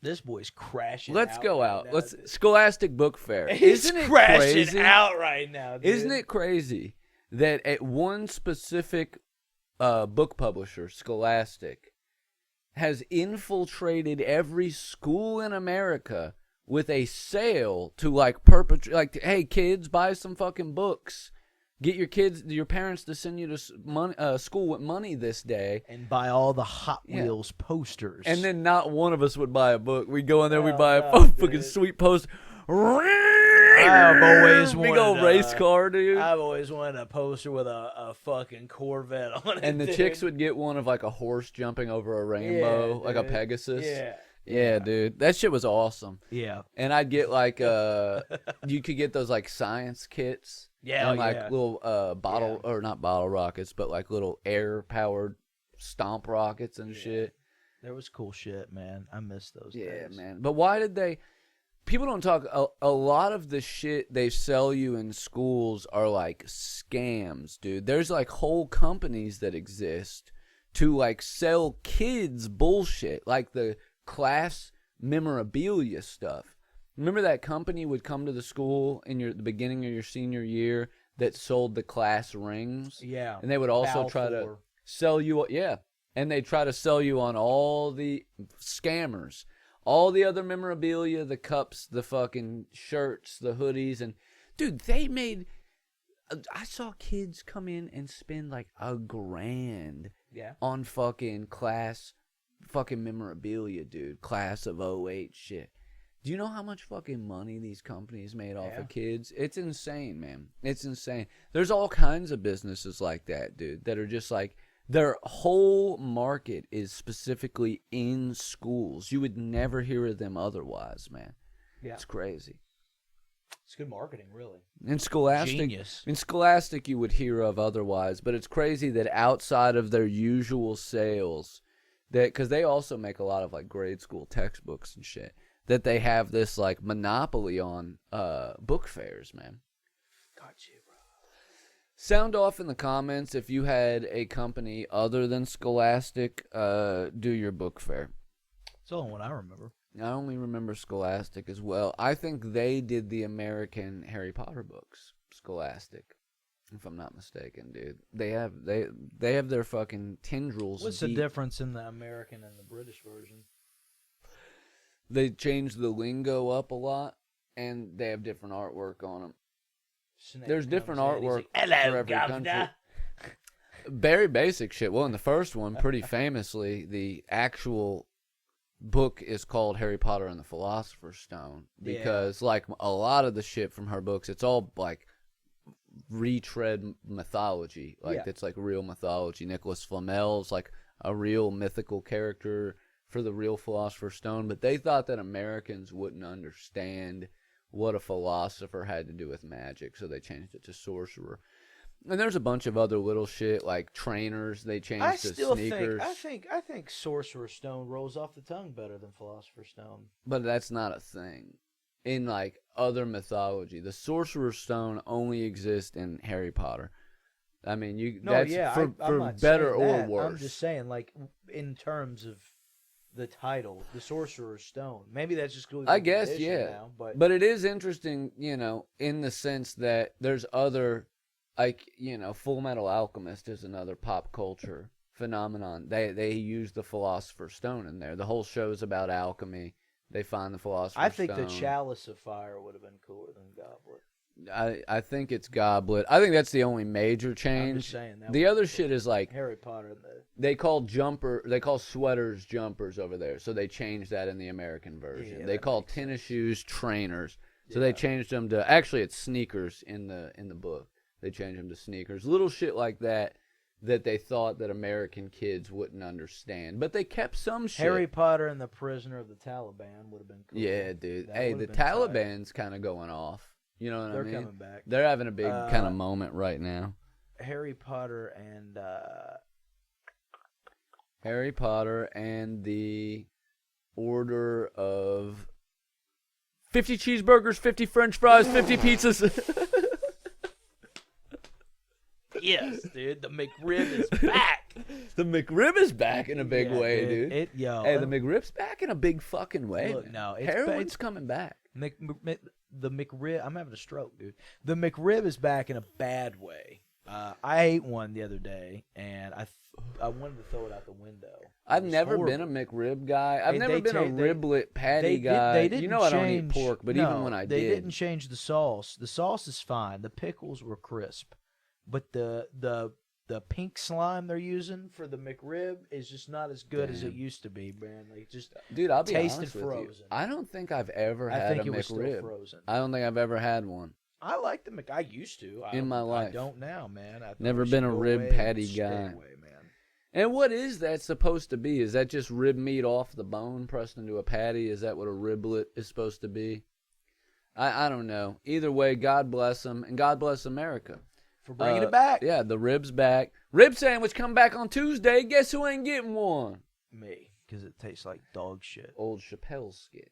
This boy's crashing. Let's go right out. now, Let's dude. Scholastic Book Fair. He's Isn't it crashing crazy? out right now, dude. Isn't it crazy that at one specific book publisher, Scholastic, has infiltrated every school in America with a sale to like perpetrate, like, hey kids, buy some fucking books. Get your parents to send you to school with money this day. And buy all the Hot Yeah. Wheels posters. And then not one of us would buy a book. We'd go in there, we'd buy a no, fucking dude. sweet poster. I've always Big wanted old race car, dude. I've always wanted a poster with a fucking Corvette on it. And the dude. chicks would get one of like a horse jumping over a rainbow, Yeah, like a dude. Pegasus. Yeah. Yeah, dude. That shit was awesome. Yeah. And I'd get like you could get those like science kits. Yeah, And like yeah. little bottle or not bottle rockets, but like little air powered stomp rockets and shit. There was cool shit, man. I miss those Yeah, days. man. But why did they? People don't talk. A lot of the shit they sell you in schools are like scams, dude. There's like whole companies that exist to like sell kids bullshit, like the class memorabilia stuff. Remember that company would come to the school in the beginning of your senior year that sold the class rings? Yeah. And they would also try to Balfour. sell you, and they try to sell you on all the scammers, all the other memorabilia, the cups, the fucking shirts, the hoodies, and dude, they made. I saw kids come in and spend like $1,000 Yeah. on fucking class, fucking memorabilia, dude. Class of 08 shit. Do you know how much fucking money these companies made off Yeah. of kids? It's insane, man. It's insane. There's all kinds of businesses like that, dude, that are just like, their whole market is specifically in schools. You would never hear of them otherwise, man. Yeah. It's crazy. It's good marketing, really. In Scholastic, Genius. in Scholastic, you would hear of otherwise, but it's crazy that outside of their usual sales, that because they also make a lot of like grade school textbooks and shit, that they have this like monopoly on book fairs, man. Got you, bro. Sound off in the comments if you had a company other than Scholastic do your book fair. It's the only one I remember. I only remember Scholastic as well. I think they did the American Harry Potter books, Scholastic, if I'm not mistaken, dude. They have their fucking tendrils. What's deep. the difference in the American and the British version? They changed the lingo up a lot. and they have different artwork on them. Snake There's different comes in, he's artwork like, hello, for every governor. country. Very basic shit. Well, in the first one, pretty famously, the actual book is called Harry Potter and the Philosopher's Stone because, like a lot of the shit from her books, it's all like retread mythology. Like it's like real mythology. Nicholas Flamel's like a real mythical character for the real Philosopher's Stone, but they thought that Americans wouldn't understand what a philosopher had to do with magic, so they changed it to sorcerer. And there's a bunch of other little shit like trainers. They changed to sneakers. I think Sorcerer's Stone rolls off the tongue better than Philosopher's Stone. But that's not a thing. In like other mythology, the Sorcerer's Stone only exists in Harry Potter. I mean, for better or worse. I'm just saying, like in terms of the title, the Sorcerer's Stone. Maybe that's just good. I guess, yeah. Now, but it is interesting, in the sense that there's other. Like, Full Metal Alchemist is another pop culture phenomenon. They use the Philosopher's Stone in there. The whole show's about alchemy. They find the Philosopher's Stone. I think the Chalice of Fire would have been cooler than Goblet. I think it's Goblet. I think that's the only major change. I'm just saying that the other shit is like Harry Potter. They call sweaters jumpers over there, so they changed that in the American version. They call tennis shoes trainers, so they changed them to it's sneakers in the book. They changed them to sneakers. Little shit like that they thought that American kids wouldn't understand. But they kept some shit. Harry Potter and the Prisoner of the Taliban would have been cool. Yeah, dude. The Taliban's kind of going off. You know what I mean? They're coming back. They're having a big kind of moment right now. Harry Potter and... Harry Potter and the Order of 50 cheeseburgers, 50 French fries, 50 pizzas. Yes, dude. The McRib is back. The McRib is back in a big way, dude. Hey, the McRib's back in a big fucking way. Look, no, heroin's coming back. The McRib, I'm having a stroke, dude. The McRib is back in a bad way. I ate one the other day, and I wanted to throw it out the window. I've never been a McRib guy. I've never been a riblet patty guy. They didn't I don't eat pork, but even when I did, they didn't change the sauce. The sauce is fine. The pickles were crisp. But the pink slime they're using for the McRib is just not as good as it used to be, man. Like just dude, I'll be tasted honest frozen. with you. I don't think I've ever had a it was McRib. still frozen. I don't think I've ever had one. I like the I used to in my life. I don't now, man. Never been a rib patty guy. And what is that supposed to be? Is that just rib meat off the bone pressed into a patty? Is that what a riblet is supposed to be? I don't know. Either way, God bless them, and God bless America. For bringing it back. Yeah, the rib's back. Rib sandwich come back on Tuesday. Guess who ain't getting one? Me, because it tastes like dog shit. Old Chappelle skit.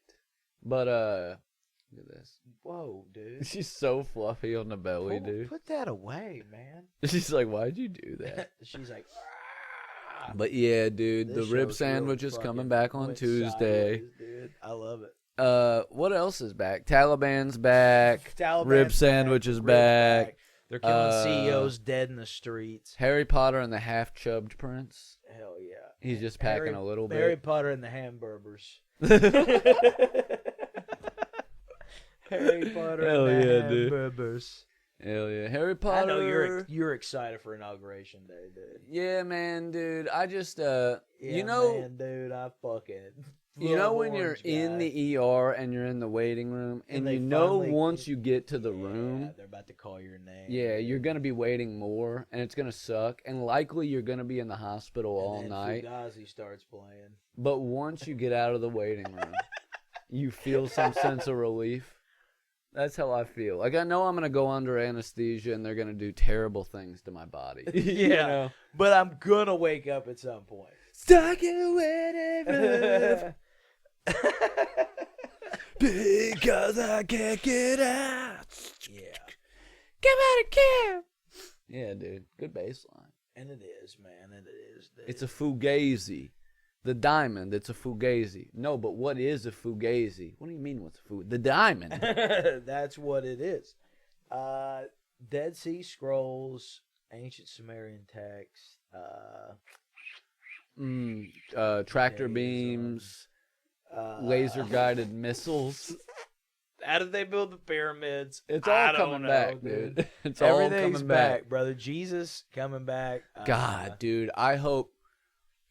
But, look at this. Whoa, dude. She's so fluffy on the belly, dude. Put that away, man. She's like, why'd you do that? She's like, ah. But yeah, dude, the rib sandwich is coming back on Tuesday. Dude. I love it. What else is back? Taliban's back. Rib sandwich is back. They're killing CEOs dead in the streets. Harry Potter and the half-chubbed prince. Hell yeah. He's just packing a little bit. Harry Potter and the Hamburgers. Harry Potter and the Hamburgers. Hell yeah. Harry Potter. I know you're excited for Inauguration Day, dude. Yeah, man, dude. I just, man, dude, I fucking... You know when you're in the ER and you're in the waiting room and you know once you get to the room, they're about to call your name. Yeah, you're going to be waiting more and it's going to suck and likely you're going to be in the hospital all night. Fugazi starts playing. But once you get out of the waiting room, you feel some sense of relief. That's how I feel. Like I know I'm going to go under anesthesia and they're going to do terrible things to my body. Yeah. But I'm going to wake up at some point. Stuck in a waiting room. Because I can't get out. Yeah. Come out of camp. Yeah, dude. Good bass line. And it is, man. And it is. It's a fugazi. The diamond, it's a fugazi. No, but what is a fugazi? What do you mean what's a fugazi? The diamond. That's what it is. Dead Sea Scrolls, ancient Sumerian text, tractor beams, laser guided missiles. How did they build the pyramids? It's I all don't coming know, back, dude. It's all Everything's coming back, brother. Jesus coming back. God, dude, I hope.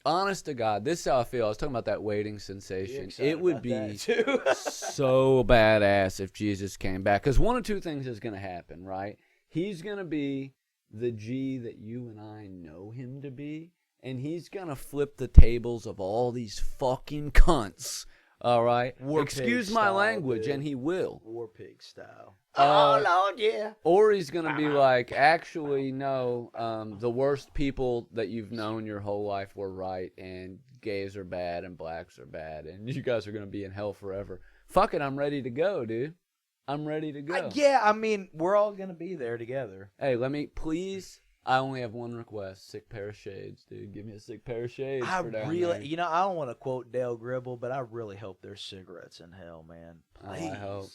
Honest to God, this is how I feel. I was talking about that waiting sensation. It would be so badass if Jesus came back. Because one of two things is going to happen, right? He's going to be the G that you and I know him to be. And he's going to flip the tables of all these fucking cunts. All right? War Excuse pig my style, language, dude. and he will. War pig style. Uh, Lord, yeah. Or he's going to be like, actually, no, the worst people that you've known your whole life were right, and gays are bad, and blacks are bad, and you guys are going to be in hell forever. Fuck it, I'm ready to go, dude. I'm ready to go. Yeah, I mean, we're all going to be there together. Hey, please, I only have one request. Sick pair of shades, dude. Give me a sick pair of shades for down there. You know, I don't want to quote Dale Gribble, but I really hope there's cigarettes in hell, man. Oh, Please. I hope.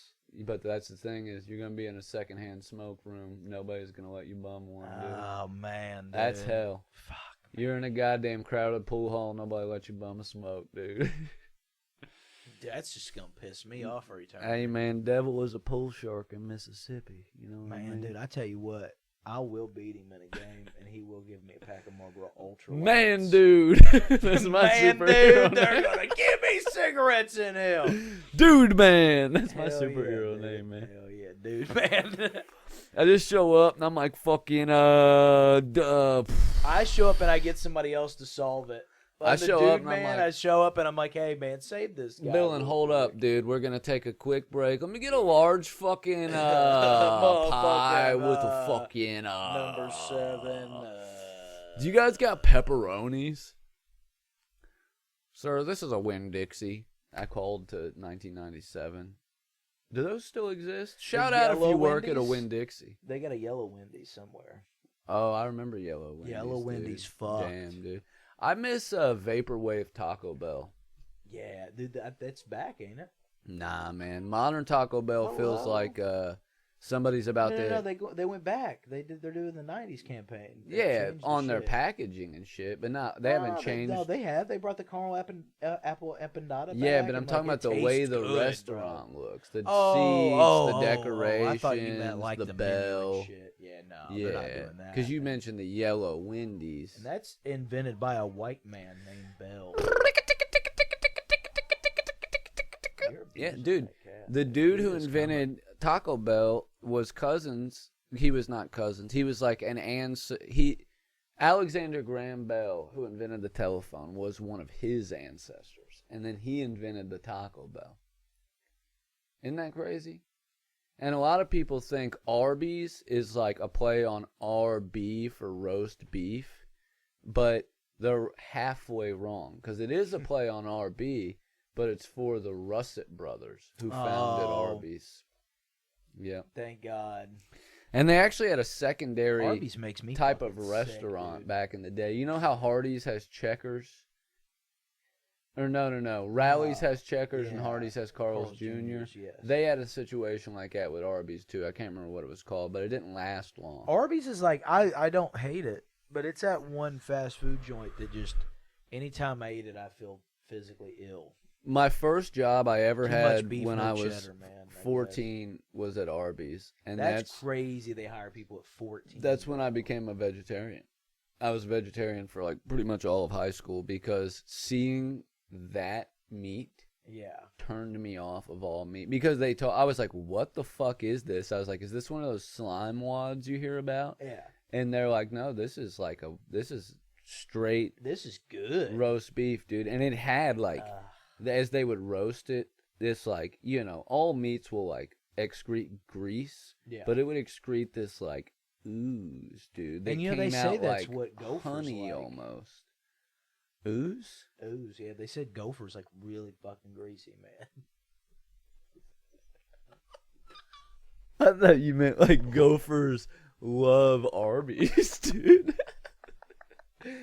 But that's the thing is, you're gonna be in a secondhand smoke room. Nobody's gonna let you bum one, dude. Oh, man. Dude. That's hell. Fuck. You're in a goddamn crowded pool hall. Nobody let you bum a smoke, dude. That's just going to piss me off every time. Hey, man, devil is a pool shark in Mississippi. You know what I Man, mean? dude, I tell you what. I will beat him in a game, and he will give me a pack of Marlboro Ultra. Man, Lights. dude. That's my Man, superhero dude, they're name. going to give me cigarettes in hell. Dude, man. That's my Hell superhero yeah, dude. name, man. Hell yeah, dude, man. I just show up, and I'm like, fucking, I show up, and I get somebody else to solve it. I I'm the show dude, up and I'm man. like- I show up, and I'm like, hey, man, save this guy. Dylan, real hold quick. up, dude. We're going to take a quick break. Let me get a large fucking pie Motherfucking, with a fucking... Number 7. Do you guys got pepperonis? Sir, this is a Winn-Dixie. I called to 1997. Do those still exist? Shout out if yellow you work at a Wendy's? Winn-Dixie. They got a yellow Wendy's somewhere. Oh, I remember yellow Wendy's. Yellow dude. Wendy's fucked. Damn, dude. I miss Vaporwave Taco Bell. Yeah, dude, that's back, ain't it? Nah, man. Modern Taco Bell Oh, feels wow. like somebody's about No, to... they went back. They're doing the '90s campaign. They Yeah, changed the on their shit. packaging and shit, but they haven't changed. No, they have. They brought the caramel apple empanada back. Yeah, but I'm and, talking like, about it the way tastes the good, restaurant looks, the seats, Oh, the decorations, I thought you meant like the the menu and bell. shit. Yeah, no, they're not Yeah, doing that. because you mentioned the yellow Wendy's. And that's invented by a white man named Bell. You're Yeah, abusing dude. that cat. The dude who He is invented Taco Bell was cousins. He was not cousins. He was like Alexander Graham Bell, who invented the telephone, was one of his ancestors, and then he invented the Taco Bell. Isn't that crazy? And a lot of people think Arby's is like a play on RB for roast beef, but they're halfway wrong because it is a play on RB, but it's for the Russet brothers who founded Oh. Arby's. Yeah. Thank God. And they actually had a secondary Arby's makes me type of fucking restaurant sick, dude. back in the day. You know how Hardee's has Checkers? Or no. Rally's has Checkers and yeah. Hardee's has Carl's Jr. Jr.'s, yes. They had a situation like that with Arby's too. I can't remember what it was called, but it didn't last long. Arby's is like I don't hate it, but it's that one fast food joint that just anytime I eat it I feel physically ill. My first job I ever Too much had beef, when no I was cheddar, man. Like, 14 was at Arby's, and That's crazy. They hire people at 14. that's when I became a vegetarian. I was a vegetarian for like pretty much all of high school because seeing that meat Yeah. turned me off of all meat because I was like, what the fuck is this? I was like, is this one of those slime wads you hear about? Yeah. And they're like, no, this is straight This is good. roast beef, dude. And it had like, as they would roast it, this like, all meats will like excrete grease, yeah. but it would excrete this like ooze, dude. And, Came they say out that's like what Gophers honey like. almost. Ooze? Ooze, yeah. They said Gophers like really fucking greasy, man. I thought you meant like Gophers love Arby's, dude.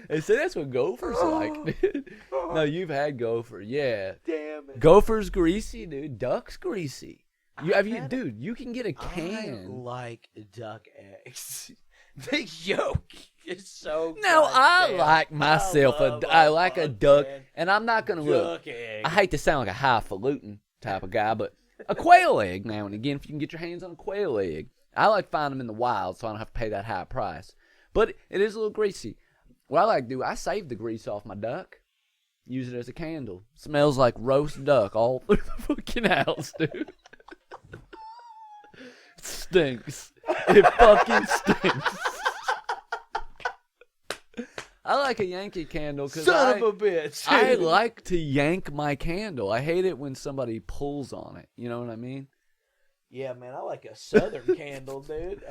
They say that's what Gophers like, dude. No, you've had Gopher, yeah. Damn it. Gopher's greasy, dude. Duck's greasy. had Dude? You can get a I can. like duck eggs. The yolk is so No, I goddamn- like myself I like a duck, and I'm not gonna look. Duck egg. I hate to sound like a highfalutin type of guy, but A quail egg now and again, if you can get your hands on a quail egg. I like to find them in the wild, so I don't have to pay that high price. But it is a little greasy. What I like to do, I save the grease off my duck, use it as a candle. Smells like roast duck all through the fucking house, dude. It stinks. It fucking stinks. I like a Yankee candle because Son of a bitch. I like to yank my candle. I hate it when somebody pulls on it. You know what I mean? Yeah, man, I like a Southern candle, dude.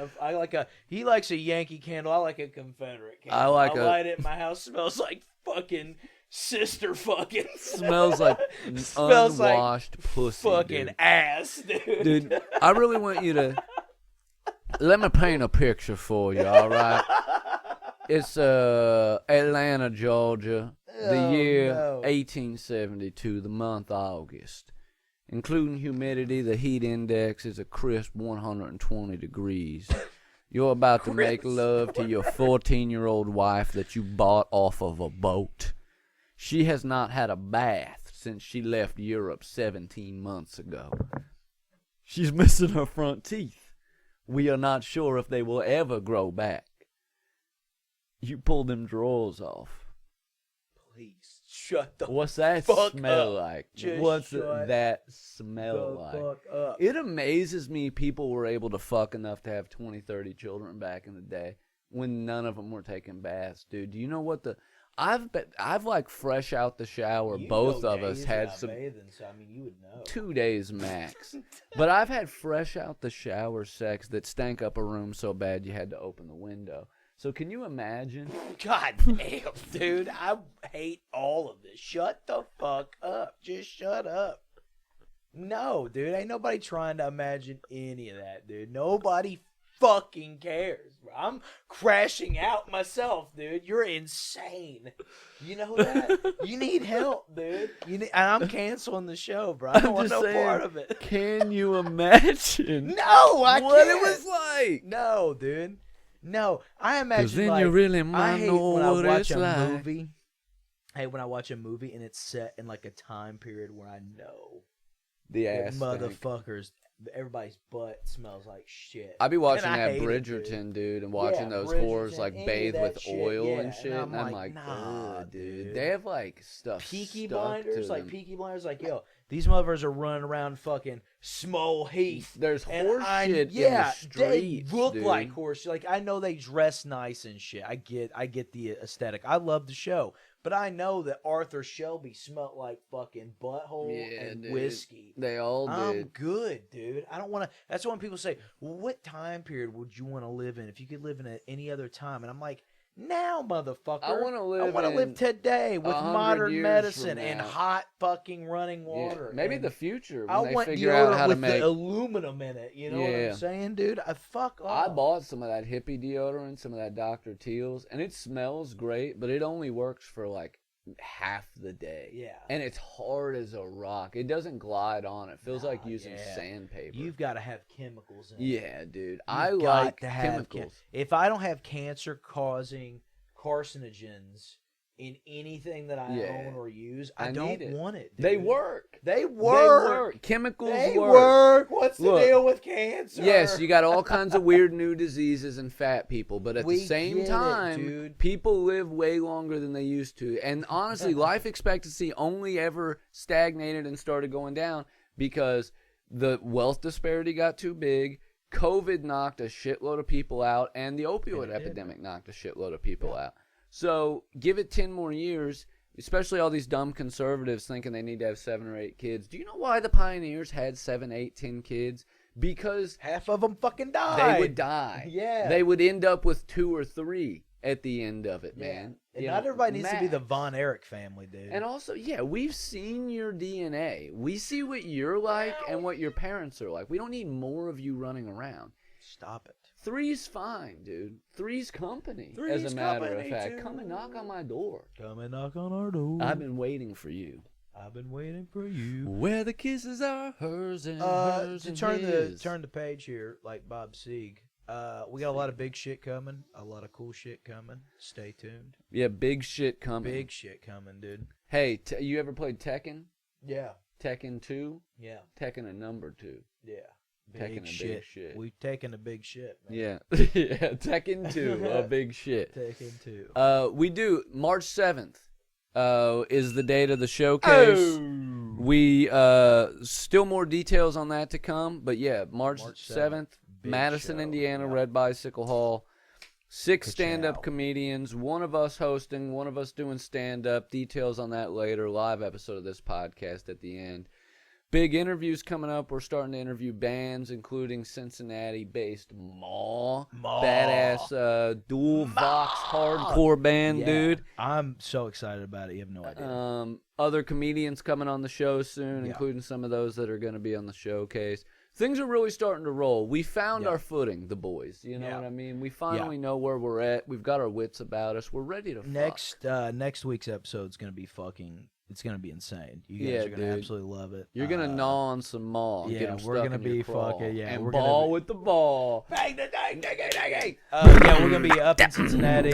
He likes a Yankee candle. I like a Confederate candle. I like a- light it. My house smells like fucking sister fucking. Smells like Smells like unwashed pussy, fucking dude. ass, dude. Dude, I really want you to let me paint a picture for you. All right, it's Atlanta, Georgia, the Oh, year no. 1872, the month August. Including humidity, the heat index is a crisp 120 degrees. You're about to make love to your 14-year-old wife that you bought off of a boat. She has not had a bath since she left Europe 17 months ago. She's missing her front teeth. We are not sure if they will ever grow back. You pull them drawers off. Please shut the What's that fuck smell up. like? Just What's shut that smell like? fuck up. It amazes me people were able to fuck enough to have 20, 30 children back in the day when none of them were taking baths, dude. Do you know what I've like fresh out the shower, You both go of us days had without some bathing, so I mean, you would know. 2 days max. But I've had fresh out the shower sex that stank up a room so bad you had to open the window. So can you imagine? God damn, dude. I hate all of this. Shut the fuck up. Just shut up. No, dude. Ain't nobody trying to imagine any of that, dude. Nobody fucking cares. Bro. I'm crashing out myself, dude. You're insane. You know that? You need help, dude. And I'm canceling the show, bro. I don't want no part of it. Can you imagine No, I what can't. it was like? No, dude. No, I imagine. 'Cause then like, you really I might hate know when I what watch it's a like. movie. I hate when I watch a movie and it's set in like a time period where I know The that ass stank. motherfuckers, everybody's butt smells like shit. I be watching And I that hate it, Bridgerton, dude, and watching Yeah, those Bridgerton, whores like any of bathe that with shit, oil yeah, and shit, and I'm I'm like, like, nah, ugh, dude. dude. They have like stuff. Peaky stuck Blinders, to like them. Peaky Blinders, like yo, these motherfuckers are running around fucking Small Heath. There's And horse shit yeah, in the they streets, look dude. like horse. Like I know they dress nice and shit. I get the aesthetic. I love the show, but I know that Arthur Shelby smelled like fucking butthole Yeah, and dude. whiskey. They all I'm did. good, dude. I don't want to. That's when people say, well, "What time period would you want to live in if you could live in any other time?" And I'm like, "Now, motherfucker. I wanna live I want to in live today with 100 modern years medicine from and now. hot fucking running Yeah, water. maybe and the future when I they want figure out deodorant how to with make. the aluminum in it. You know what Yeah. I'm saying, dude? Fuck off. I bought some of that hippie deodorant, some of that Dr. Teal's, and it smells great, but it only works for like half the day. Yeah. And it's hard as a rock. It doesn't glide on. It feels like Nah, using yeah. sandpaper. You've got to have chemicals in it. Yeah, dude. You've I got like to have chemicals. if I don't have cancer-causing carcinogens in anything that I Yeah. own or use, I I need don't it. want it. They dude. work. They They work. work. Chemicals They work. work. What's the Look, deal with cancer? Yes, you got all kinds of weird new diseases and fat people, but at We the same get it, time, dude. people live way longer than they used to. And honestly, life expectancy only ever stagnated and started going down because the wealth disparity got too big. COVID knocked a shitload of people out, and the opioid Yeah, it did. epidemic knocked a shitload of people out. So give it 10 more years, especially all these dumb conservatives thinking they need to have 7 or 8 kids. Do you know why the pioneers had 7, 8, 10 kids? Because half of them fucking died. they would die. Yeah. They would end up with 2 or 3 at the end of it, Yeah. man. And You not know, everybody needs to be the max. Von Erich family, dude. And also, yeah, we've seen your DNA. We see what you're like and what your parents are like. We don't need more of you running around. Stop it. 3's fine, dude. 3's company, Three's as a matter of company, fact. too. Come and knock on my door. Come and knock on our door. I've been waiting for you. I've been waiting for you. Where the kisses are hers and hers To and turn his. the page here, like Bob Sieg. We got a lot of big shit coming, a lot of cool shit coming. Stay tuned. Yeah, big shit coming. Big shit coming, dude. Hey, you ever played Tekken? Yeah. Tekken 2, Yeah. Tekken a number 2. Yeah. Tekken a big shit. We've taken a big shit, man. Yeah. Yeah, Tekken 2, a big shit. Taken 2. We do March 7th. Is the date of the showcase. Oh. We still more details on that to come, but yeah, March 7th, Big Madison, show, Indiana, yeah. Red Bicycle Hall. 6 Ka-chow. stand-up comedians, one of us hosting, one of us doing stand-up. Details on that later. Live episode of this podcast at the end. Big interviews coming up. We're starting to interview bands, including Cincinnati-based Maw. Badass dual Vox hardcore band, Yeah. dude. I'm so excited about it. You have no idea. Other comedians coming on the show soon, Yeah. including some of those that are going to be on the showcase. Things are really starting to roll. We found Yeah. our footing, the boys. You know Yeah. what I mean? We finally know where we're at. We've got our wits about us. We're ready to Next week's episode is gonna be it's gonna be insane. You guys Yeah, are gonna dude. absolutely love it. You're gonna gnaw on some maw. yeah, get 'em we're stuck gonna in your be craw, fucking- yeah, and we're gonna ball be- with the ball. Bang the dang dang dang dang. Yeah, we're gonna be up in Cincinnati,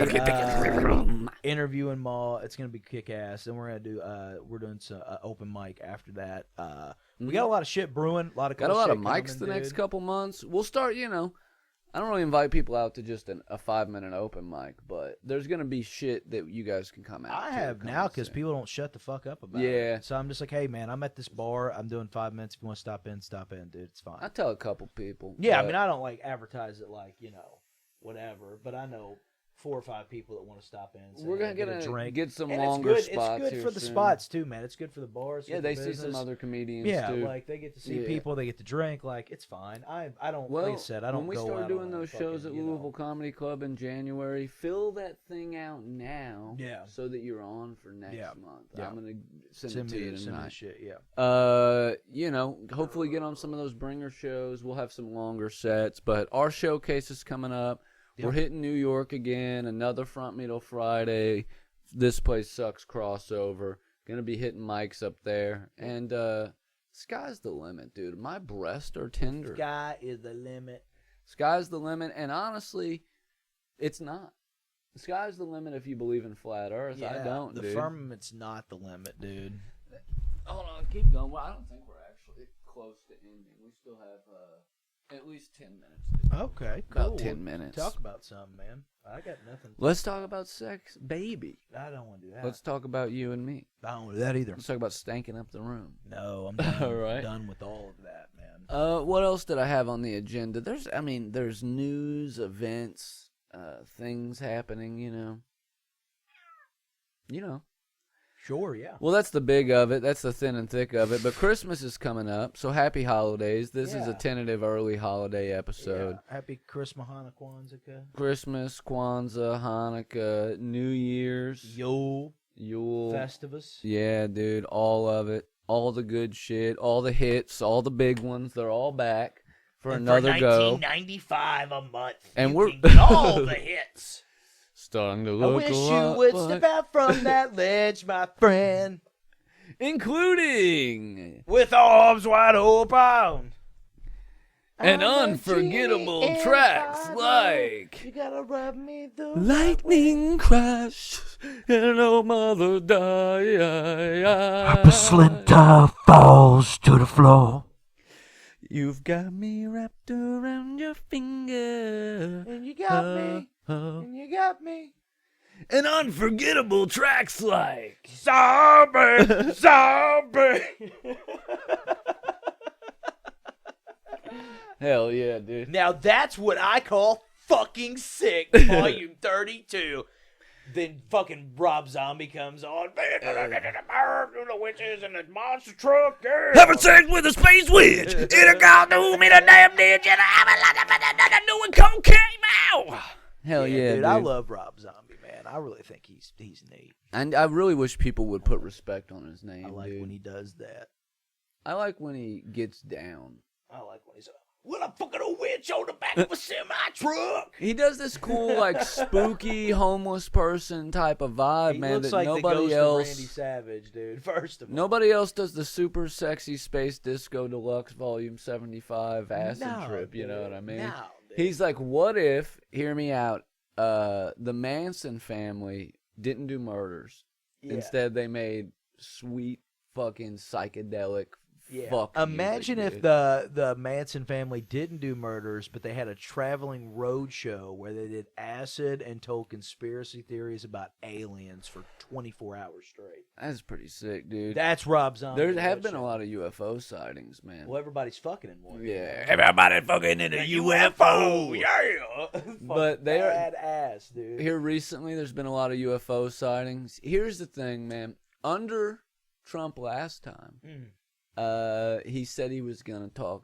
interviewing Maul. It's gonna be kick ass. And we're gonna do we're doing some open mic after that. We got a lot of shit brewing. A lot of Got cool a lot of shit mics coming, the next dude. couple months. We'll start, I don't really invite people out to just a 5-minute open mic, but there's going to be shit that you guys can come out I to have coming now because soon. people don't shut the fuck up about Yeah. it. So I'm just like, hey man, I'm at this bar. I'm doing 5 minutes. If you want to stop in, dude. It's fine. I tell a couple people. Yeah, I but mean, I don't like advertise it like whatever, but I know 4 or 5 people that want to stop in. And say, we're going hey, to get a drink. get some And longer it's good. spots It's good here for the soon. spots too, man. It's good for the bars. Yeah, good they for see some business. other comedians Yeah, too. like they get to see Yeah. people. They get to drink. Like it's fine. I don't. Well, like I said, I don't. when we go start out doing on those fucking, shows at Louisville Comedy Club in January, fill that thing out now. Yeah. So that you're on for next Yeah. month. Yeah. I'm gonna send Send it to you me the tonight. shit. Yeah. Hopefully get on some of those bringer shows. We'll have some longer sets, but our showcase is coming up. Yep. We're hitting New York again. Another Front Meal Friday. This Place Sucks crossover. Gonna be hitting mics up there, and sky's the limit, dude. My breasts are tender. Sky is the limit. Sky's the limit, and honestly, it's not. The sky's the limit if you believe in flat Earth. I don't, The dude. firmament's not the limit, dude. Hold on, keep going. Well, I don't think we're actually close to ending. We still have at least 10 minutes. Okay, About cool. 10 minutes. Talk about something, man. I got nothing. Let's talk about sex, baby. I don't want to do that. Let's talk about you and me. I don't want to do that either. Let's talk about stanking up the room. No, I'm done, All right. done with all of that, man. What else did I have on the agenda? There's news, events, things happening, you know. Sure, yeah. Well, that's the big of it. That's the thin and thick of it. But Christmas is coming up, so happy holidays. This is a Yeah. tentative early holiday episode. Yeah. Happy Christmas, Hanukkah, Kwanzaa. Christmas, Kwanzaa, Hanukkah, New Year's, Yule, Yule. Festivus. Yeah, dude, all of it. All the good shit, all the hits, all the big ones. They're all back for another go. $19.95 a month. And you we're- can get all the hits. Starting to I look wish a you lot would like- step out from that ledge, my friend, including with arms wide open. an I'm a unforgettable genie in tracks a like You gotta rub me the lightning crash and old mother die. The splinter falls to the floor. You've got me wrapped around your finger. And you got me. Oh. And you got me. An unforgettable tracks like Zombie! Zombie! hell yeah, dude. Now that's what I call fucking sick, volume 32. Then fucking Rob Zombie comes on. The witches and the monster truck. Yeah. Having sex with a space witch in a goddamn in a damn ditch and I'm doing cocaine now. Hell yeah, dude. I love Rob Zombie, man. I really think he's neat. And I really wish people would put respect on his name, I like dude. when he does that. I like when he gets down. I like when he's well, I'm fucking a witch on the back of a semi truck. He does this cool, like, spooky homeless person type of vibe, He man, looks that like the nobody ghost else. of Randy Savage, dude. First of all, Nobody else does the super sexy Space Disco Deluxe Volume 75 acid No, trip, you know dude. what I mean? No, dude. He's like, what if, hear me out, the Manson family didn't do murders. Yeah. Instead, they made sweet fucking psychedelic. Yeah. Fuck Imagine music, if dude. the Manson family didn't do murders, but they had a traveling road show where they did acid and told conspiracy theories about aliens for 24 hours straight. That's pretty sick, dude. That's Rob Zombie. There have been a lot of UFO sightings, man. Well, everybody's fucking in one. Yeah. Everybody fucking in a UFO. Yeah. But they are badass, dude. here recently. There's been a lot of UFO sightings. Here's the thing, man. Under Trump last time, he said he was gonna drop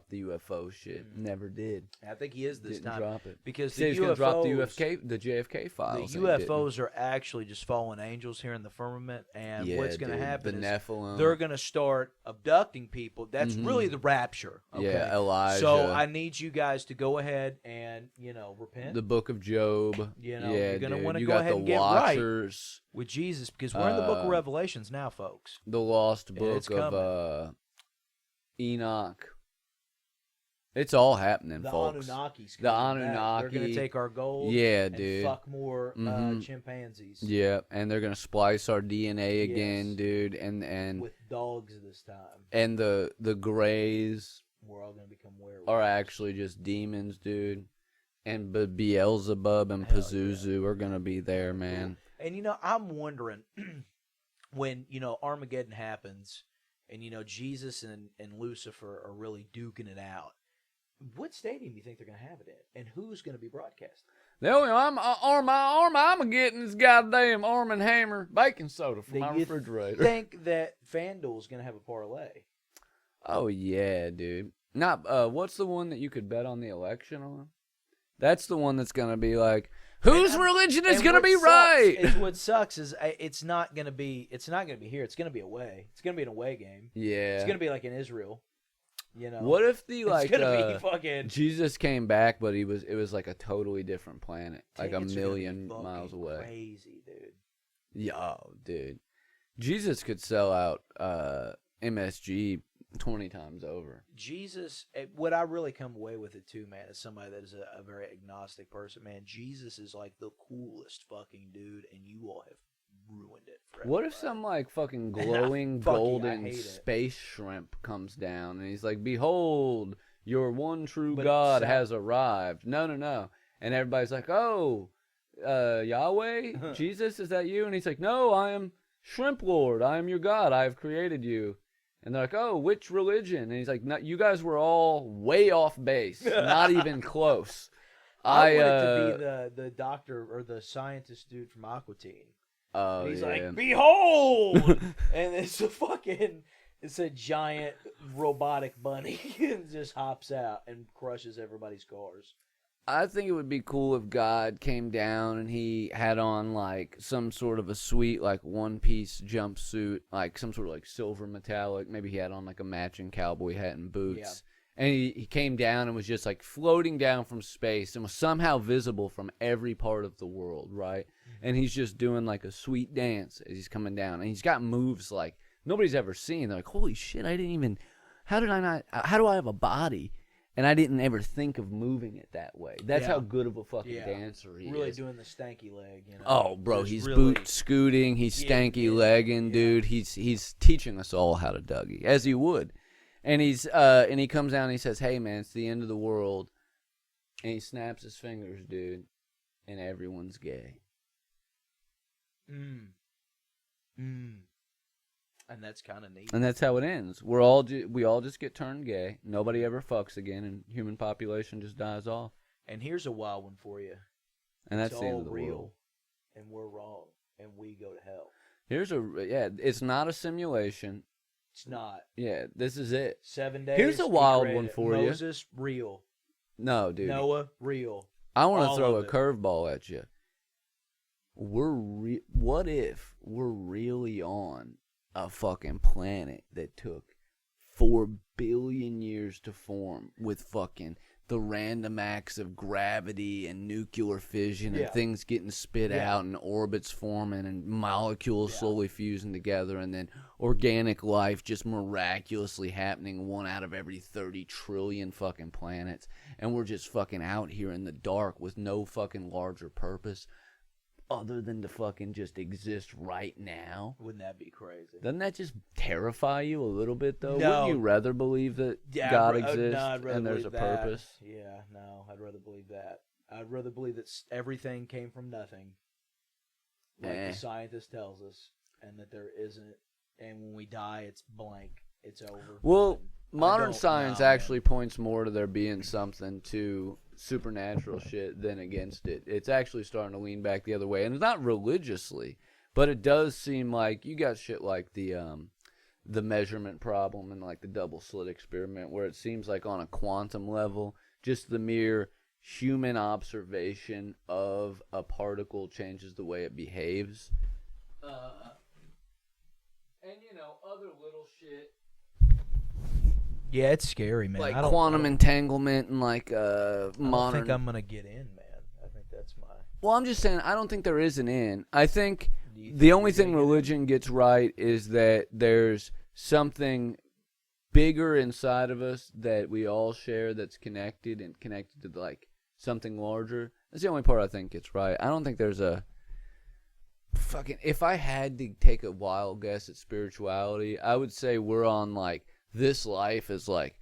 the UFO shit. Never did. I think he is this Didn't time drop it. because He said the he's gonna drop the UFOs the JFK files. The and he didn't. UFOs are actually just fallen angels here in the firmament, and Yeah, what's going to dude, happen the is Nephilim. they're going to start abducting people. That's Mhm. really the rapture. Okay? Yeah, Elijah. So I need you guys to go ahead and repent The Book of Job. You know, yeah, you're gonna dude. wanna You go got ahead the and get right. Watchers, with Jesus because we're in the Book of Uh, Revelations now, folks. the lost And book it's of coming. Enoch. It's all happening, The folks. Anunnakis. The coming back. They're going Anunnaki. to take our gold. Yeah, and dude. fuck more Mhm. chimpanzees. Yeah, and they're gonna splice our DNA again, Yes. dude, and With dogs this time, and the Greys we're all going to become werewolves. are actually just demons, dude. And Beelzebub and Hell Pazuzu are gonna be there, man. And I'm wondering when Armageddon happens, and Jesus and Lucifer are really duking it out. What stadium do you think they're going to have it in, and who's going to be broadcasting? The only I'm getting is goddamn Arm and Hammer baking soda from my Do you refrigerator. think that FanDuel's going to have a parlay? Oh yeah, dude. Not what's the one that you could bet on the election on? That's the one that's gonna be like, whose religion is And gonna what be sucks right? is what sucks is it's not going to be here. It's going to be away. It's going to be an away game. Yeah. It's going to be like in Israel. What if the It's going to be fucking. Jesus came back, but it was like a totally different planet, like a Tickets are gonna be million fucking miles away. Crazy, dude. Yo, dude, Jesus could sell out MSG 20 times over. Jesus, what I really come away with it too, man, is somebody that is a very agnostic person. Man, Jesus is like the coolest fucking dude, and you all have ruined it for What if everybody. some like fucking glowing I golden hate it. space shrimp comes down and he's like, "Behold, your one true But God Sal- has arrived." No. And everybody's like, "Oh, Yahweh, Jesus, is that you?" And he's like, "No, I am Shrimp Lord. I am your God. I have created you." And they're like, "Oh, which religion?" And he's like, "No, you guys were all way off base. Not even close." I want it to be the doctor or the scientist dude from Aqua Teen. Oh, And he's yeah. like, "Behold!" and it's a giant robotic bunny and just hops out and crushes everybody's cars. I think it would be cool if God came down and he had on like some sort of a sweet like one-piece jumpsuit, like some sort of like silver metallic. Maybe he had on like a matching cowboy hat and boots. Yeah. And he came down and was just like floating down from space and was somehow visible from every part of the world, right? Mm-hmm. And he's just doing like a sweet dance as he's coming down. And he's got moves like nobody's ever seen. They're like, holy shit, how do I have a body? And I didn't ever think of moving it that way. That's how good of a fucking dancer he really is. doing the stanky leg, Oh, bro, Just he's really- boot scooting, he's Yeah, stanky yeah, legging, yeah. dude. He's teaching us all how to Dougie, as he would. And he comes down and he says, "Hey man, it's the end of the world." And he snaps his fingers, dude, and everyone's gay. And that's kind of neat. And that's how it ends. We all just get turned gay. Nobody ever fucks again, and human population just dies off. And here's a wild one for you. And that's It's the end all of the real, world. and we're wrong, and we go to hell. It's not a simulation. It's not. Yeah, this is it. 7 days. Here's a he wild created one it. for you. Moses, real. No, dude. Noah, real. I want to all throw a of it. curveball at you. What if we're really on a fucking planet that took 4 billion years to form with fucking the random acts of gravity and nuclear fission and Yeah. things getting spit Yeah. out and orbits forming and molecules slowly fusing together and then organic life just miraculously happening 1 out of every 30 trillion fucking planets, and we're just fucking out here in the dark with no fucking larger purpose. other than to fucking just exist right now? Wouldn't that be crazy? Doesn't that just terrify you a little bit, though? No. Wouldn't you rather believe that Yeah, God I'd exists rather and there's a believe that. purpose? Yeah, no, I'd rather believe that. I'd rather believe that everything came from nothing, like the scientist tells us, and that there isn't. And when we die, it's blank. It's over. Well, And modern don't science know, man. actually points more to there being something to supernatural shit than against it. It's actually starting to lean back the other way, and it's not religiously, but it does seem like you got shit like the measurement problem and like the double slit experiment, where it seems like on a quantum level, just the mere human observation of a particle changes the way it behaves. And other little shit. Yeah, it's scary, man. Like I don't, quantum entanglement and like I don't modern. think I'm gonna get in, man. I think that's my. Well, I'm just saying I don't think there is an end. I think Do you the think only you're thing gonna get in? religion gets right is that there's something bigger inside of us that we all share that's connected and connected to like something larger. That's the only part I think gets right. I don't think there's a fucking. If I had to take a wild guess at spirituality, I would say we're on like. This life is like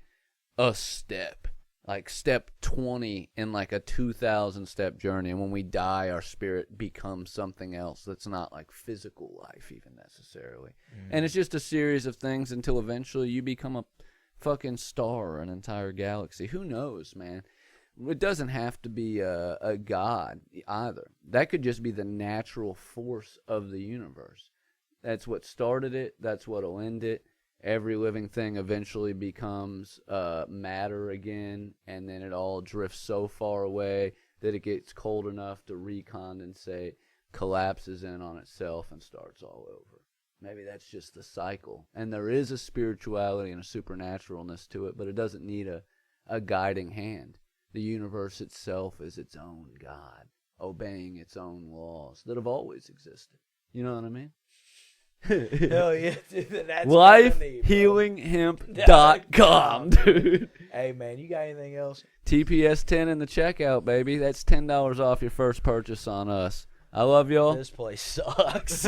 a step, like step 20 in like a 2,000 step journey. And when we die, our spirit becomes something else that's not like physical life even necessarily. And it's just a series of things until eventually you become a fucking star or an entire galaxy. Who knows, man? It doesn't have to be a god either. That could just be the natural force of the universe. That's what started it. That's what'll end it. Every living thing eventually becomes matter again, and then it all drifts so far away that it gets cold enough to recondensate, collapses in on itself, and starts all over. Maybe that's just the cycle. And there is a spirituality and a supernaturalness to it, but it doesn't need a guiding hand. The universe itself is its own God, obeying its own laws that have always existed. You know what I mean? Hell yeah, dude. That's what I need, bro. LifeHealingHemp.com, dude. Hey, man, you got anything else? TPS 10 in the checkout, baby. That's $10 off your first purchase on us. I love y'all. This place sucks.